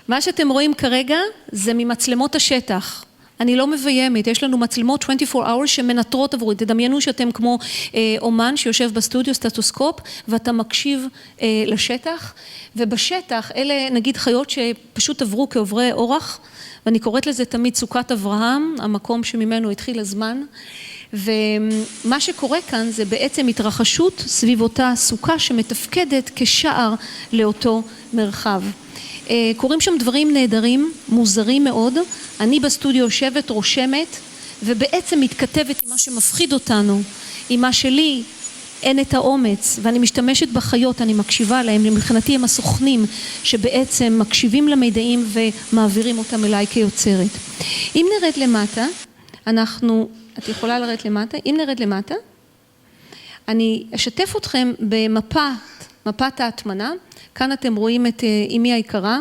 מה שאתם רואים כרגע זה ממצלמות השטח. אני לא מביימת, יש לנו מצלמות 24 hours שמנטרות עבורי. תדמיינו שאתם כמו אומן שיושב בסטודיו, סטטוסקופ, ואתה מקשיב לשטח, ובשטח אלה נגיד חיות שפשוט עברו כעוברי אורח, ואני קוראת לזה תמיד סוכת אברהם, המקום שממנו התחיל הזמן, ומה שקורה כאן זה בעצם התרחשות סביב אותה סוכה שמתפקדת כשער לאותו מרחב. קוראים שם דברים נהדרים, מוזרים מאוד, אני בסטודיו יושבת, רושמת, ובעצם מתכתבת עם מה שמפחיד אותנו, עם מה שלי אין את האומץ, ואני משתמשת בחיות, אני מקשיבה להם, מבחינתי הם הסוכנים שבעצם מקשיבים למידעים ומעבירים אותם אליי כיוצרת. אם נרד למטה, את יכולה לרדת למטה, אם נרד למטה, אני אשתף אתכם במפת ההטמנה, כאן אתם רואים את אמי היקרה,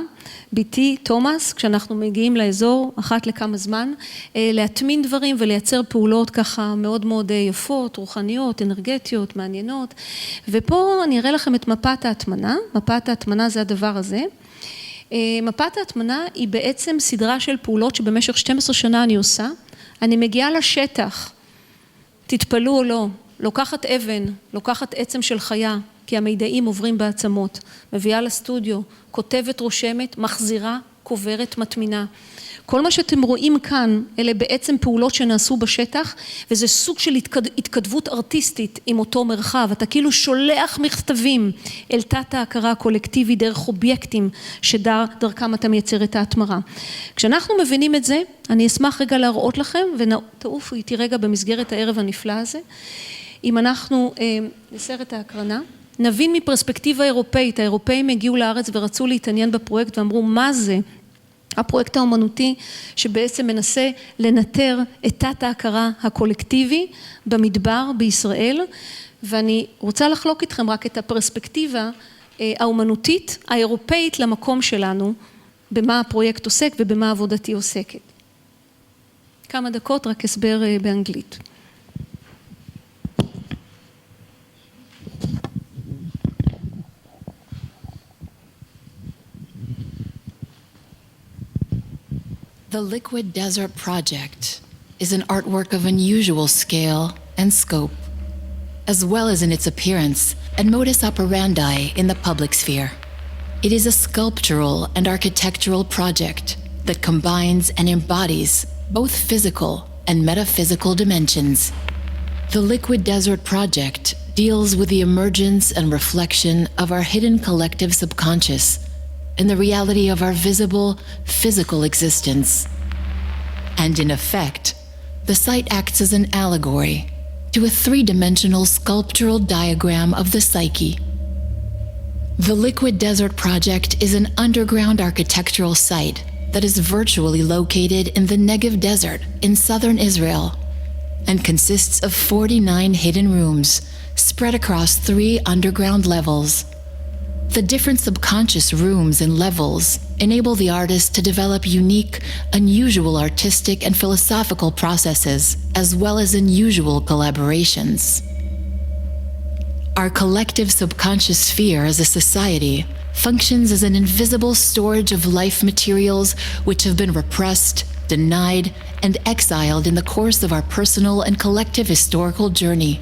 ביתי תומאס, כשאנחנו מגיעים לאזור אחת לכמה זמן, להטמין דברים ולייצר פעולות ככה מאוד מאוד יפות, רוחניות, אנרגטיות, מעניינות. ופה אני אראה לכם את מפת ההטמנה, מפת ההטמנה זה הדבר הזה. מפת ההטמנה היא בעצם סדרה של פעולות שבמשך 12 שנה אני עושה. אני מגיעה לשטח, תתפלאו או לא, לוקחת אבן, לוקחת עצם של חיה, כי המידעים עוברים בעצמות, מביאה לסטודיו, כותבת, רושמת, מחזירה, קוברת, מטמינה. כל מה שאתם רואים כאן, אלה בעצם פעולות שנעשו בשטח, וזה סוג של התכתבות ארטיסטית עם אותו מרחב. אתה כאילו שולח מכתבים אל תת ההכרה הקולקטיבי דרך אובייקטים, שדרכם אתה מייצר את ההתמרה. כשאנחנו מבינים את זה, אני אשמח רגע להראות לכם, ותעופו איתי רגע במסגרת הערב הנפלא הזה. אם אנחנו נסר את ההקרנה, נבין מפרספקטיבה אירופאית, האירופאים הגיעו לארץ ורצו להתעניין בפרויקט ואמרו מה זה הפרויקט האומנותי שבעצם מנסה לנטר את תת ההכרה הקולקטיבי במדבר בישראל, ואני רוצה לחלוק איתכם רק את הפרספקטיבה האומנותית האירופאית למקום שלנו, במה הפרויקט עוסק ובמה עבודתי עוסקת. כמה דקות רק הסבר באנגלית. The Liquid Desert Project is an artwork of unusual scale and scope, as well as in its appearance and modus operandi in the public sphere. It is a sculptural and architectural project that combines and embodies both physical and metaphysical dimensions. The Liquid Desert Project deals with the emergence and reflection of our hidden collective subconscious in the reality of our visible, physical existence. And in effect, the site acts as an allegory to a three-dimensional sculptural diagram of the psyche. The Liquid Desert Project is an underground architectural site that is virtually located in the Negev Desert in southern Israel and consists of 49 hidden rooms spread across 3 underground levels. The different subconscious rooms and levels enable the artist to develop unique, unusual artistic and philosophical processes, as well as unusual collaborations. Our collective subconscious sphere as a society functions as an invisible storage of life materials which have been repressed, denied, and exiled in the course of our personal and collective historical journey,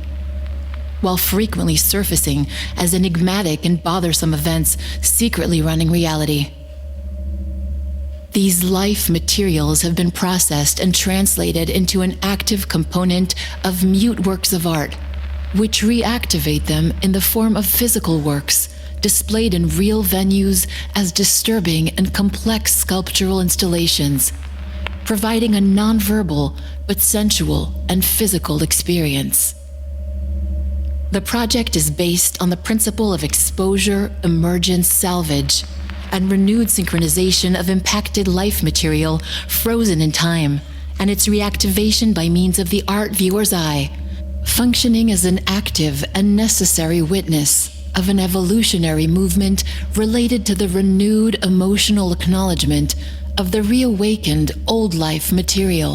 while frequently surfacing as enigmatic and bothersome events secretly running reality. These life materials have been processed and translated into an active component of mute works of art, which reactivate them in the form of physical works, displayed in real venues as disturbing and complex sculptural installations, providing a nonverbal but sensual and physical experience. The project is based on the principle of exposure, emergence, salvage, and renewed synchronization of impacted life material frozen in time, and its reactivation by means of the art viewer's eye, functioning as an active and necessary witness of an evolutionary movement related to the renewed emotional acknowledgement of the reawakened old life material.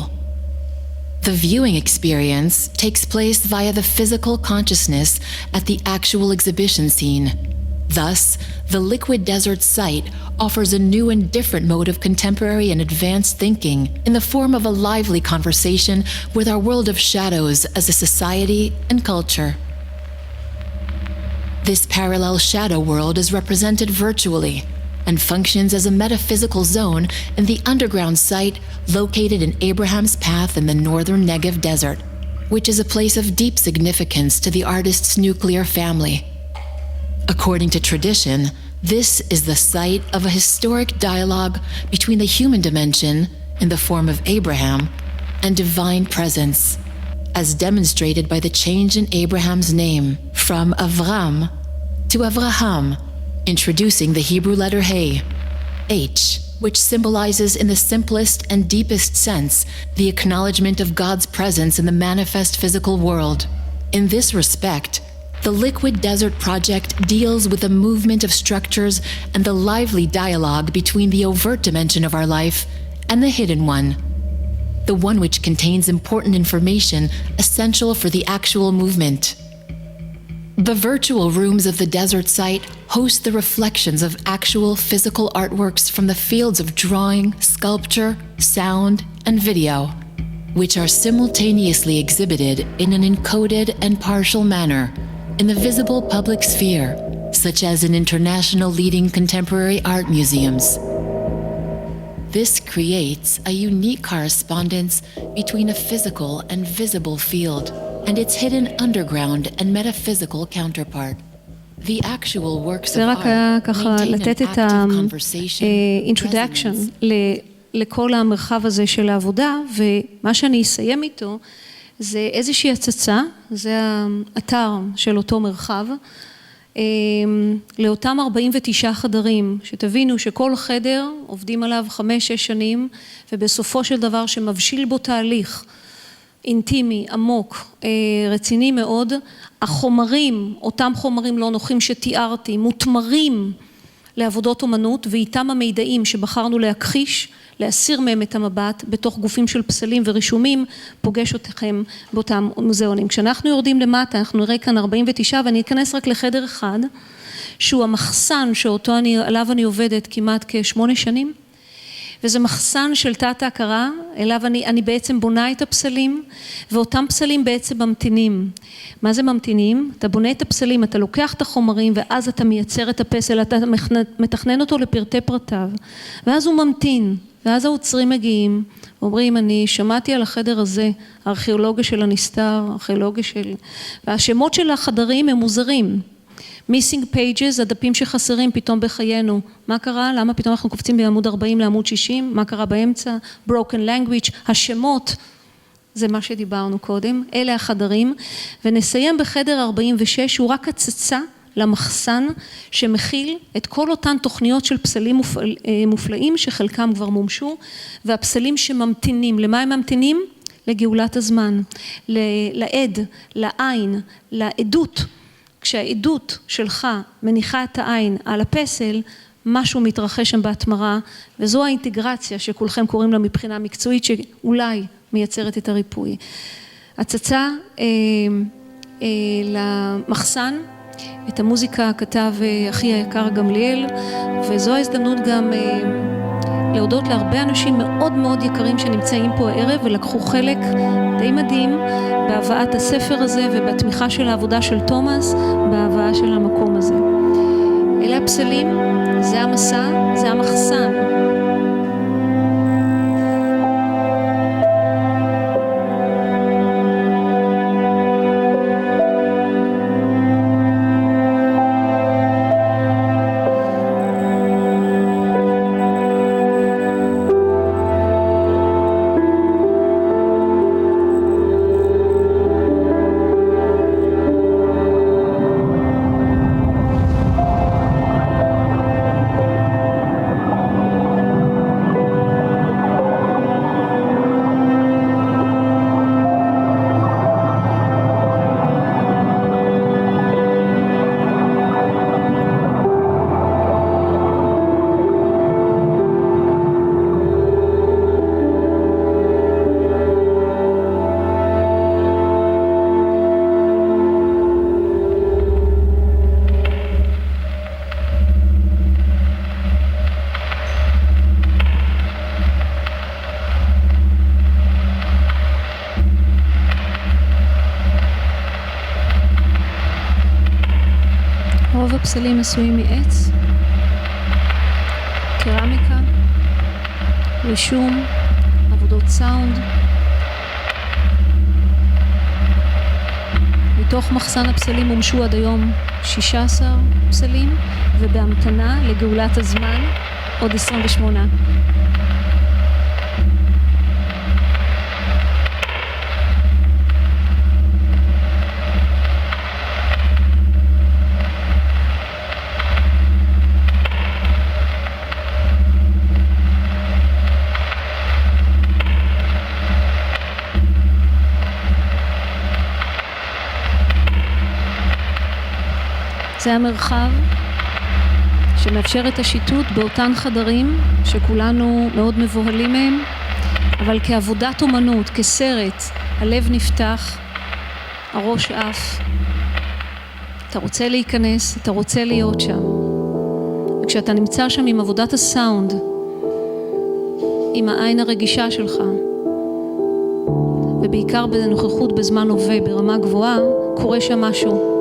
The viewing experience takes place via the physical consciousness at the actual exhibition scene. Thus, the Liquid Desert site offers a new and different mode of contemporary and advanced thinking in the form of a lively conversation with our world of shadows as a society and culture. This parallel shadow world is represented virtually and functions as a metaphysical zone in the underground site located in Abraham's Path in the northern Negev Desert, which is a place of deep significance to the artist's nuclear family. According to tradition, this is the site of a historic dialogue between the human dimension, in the form of Abraham, and divine presence, as demonstrated by the change in Abraham's name from Avram to Avraham, introducing the Hebrew letter He, H, which symbolizes in the simplest and deepest sense the acknowledgement of God's presence in the manifest physical world. In this respect, the Liquid Desert Project deals with the movement of structures and the lively dialogue between the overt dimension of our life and the hidden one, the one which contains important information essential for the actual movement. The virtual rooms of the desert site host the reflections of actual physical artworks from the fields of drawing, sculpture, sound, and video, which are simultaneously exhibited in an encoded and partial manner in the visible public sphere, such as in international leading contemporary art museums. This creates a unique correspondence between a physical and visible field and its hidden underground and metaphysical counterpart. The actual works of זה רק היה art ככה maintain לתת an את active conversation, ה-introduction resonance. לכל המרחב הזה של העבודה, ומה שאני אסיים איתו זה איזושהי הצצה, זה האתר של אותו מרחב, לאותם 49 חדרים, שתבינו שכל חדר עובדים עליו 5-6 שנים, ובסופו של דבר שמבשיל בו תהליך אינטימי, עמוק, רציני מאוד, החומרים, אותם חומרים לא נוחים שתיארתי, מותמרים לעבודות אומנות, ואיתם המידעים שבחרנו להכחיש, להסיר מהם את המבט בתוך גופים של פסלים ורישומים, פוגש אתכם באותם מוזיאונים. כשאנחנו יורדים למטה, אנחנו נראה כאן 49, ואני אכנס רק לחדר אחד, שהוא המחסן עליו אני עובדת כמעט כ8 שנים, וזה מחסן של תת ההכרה, אליו אני בעצם בונה את הפסלים, ואותם פסלים בעצם ממתינים. מה זה ממתינים? אתה בונה את הפסלים, אתה לוקח את החומרים, ואז אתה מייצר את הפסל, אתה מתכנן אותו לפרטי פרטיו, ואז הוא ממתין, ואז האוצרים מגיעים, אומרים, אני שמעתי על החדר הזה, הארכיאולוגיה של הנסתר, הארכיאולוגיה של... והשמות של החדרים הם מוזרים. missing pages, הדפים שחסרים פתאום בחיינו. מה קרה? למה פתאום אנחנו קופצים בעמוד 40 לעמוד 60? מה קרה באמצע? broken language, השמות, זה מה שדיברנו קודם, אלה החדרים. ונסיים בחדר 46, שהוא רק הצצה למחסן שמכיל את כל אותן תוכניות של פסלים מופלאים שחלקם כבר מומשו, והפסלים שממתינים. למה הם ממתינים? לגאולת הזמן, לעד, לעין, לעדות. כשהעדות שלך מניחה את העין על הפסל, משהו מתרחש שם בהתמרה, וזו האינטגרציה שכולכם קוראים לה מבחינה מקצועית, שאולי מייצרת את הריפוי. הצצה למחסן, את המוזיקה כתב אחי היקר גמליאל, וזו ההזדמנות גם להודות להרבה אנשים מאוד מאוד יקרים שנמצאים פה הערב, ולקחו חלק די מדהים בהבאת הספר הזה ובתמיכה של העבודה של תומאס, בהבאה של המקום הזה. אלה הפסלים, זה המסע, זה המחסן. רוב הפסלים עשויים מעץ, קרמיקה, רישום, עבודות סאונד. מתוך מחסן הפסלים הומשו עד היום 16 פסלים, ובהמתנה לגאולת הזמן עוד 28. זה המרחב שמאפשר את השיטוט באותן חדרים שכולנו מאוד מבוהלים מהם, אבל כעבודת אומנות, כסרט, הלב נפתח, הראש עף. אתה רוצה להיכנס, אתה רוצה להיות שם. וכשאתה נמצא שם עם עבודת הסאונד, עם העין הרגישה שלך, ובעיקר בנוכחות בזמן הווה ברמה גבוהה, קורה שם משהו.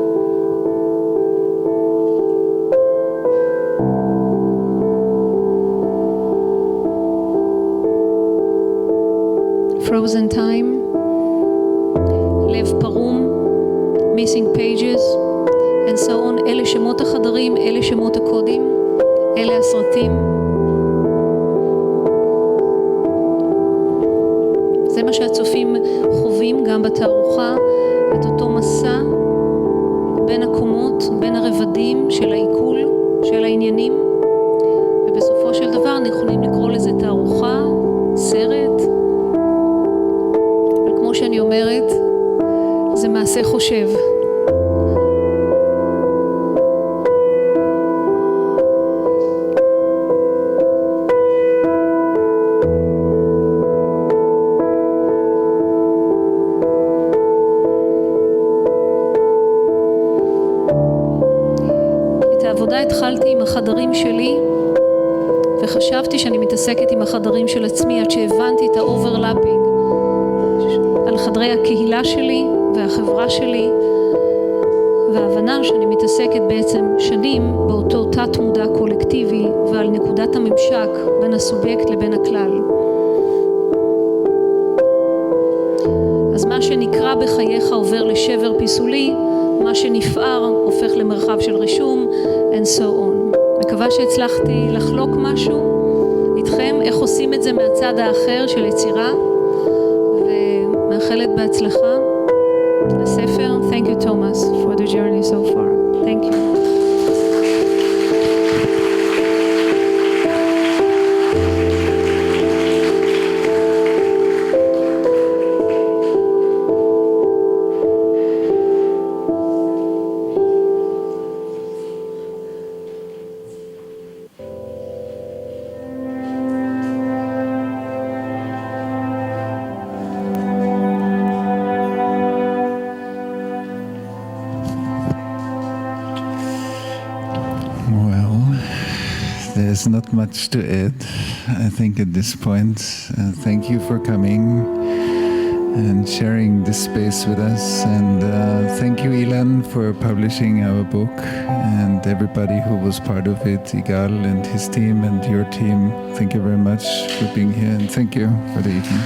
Frozen time, לב פרום, missing pages, and so on. אלה שמות החדרים, אלה שמות הקודים, אלה הסרטים. זה מה שהצופים חווים גם בתערוכה, את אותו מסע בין הקומות, בין הרבדים של העיכול, של העניינים, ובסופו של דבר יכולים לקרוא לזה תערוכה, סרט, כמו שאני אומרת, זה מעשה חושב. את העבודה התחלתי עם החדרים שלי, וחשבתי שאני מתעסקת עם החדרים של עצמי, עד שהבנתי את האוברלאפינג על חדרי הקהילה שלי והחברה שלי, וההבנה שאני מתעסקת בעצם שנים באותו תת מודע קולקטיבי ועל נקודת הממשק בין הסובייקט לבין הכלל. אז מה שנקרא בחייך עובר לשבר פיסולי, מה שנפער הופך למרחב של רישום, and so on. מקווה שהצלחתי לחלוק משהו איתכם, איך עושים את זה מהצד האחר של יצירה, ומאחלת בהצלחה לספר. Thank you Thomas for the journey so far. Thank you. There's not much to add, I think, at this point. Thank you for coming and sharing this space with us. And thank you, Ilan, for publishing our book, and everybody who was part of it, Igal and his team and your team. Thank you very much for being here, and thank you for the evening.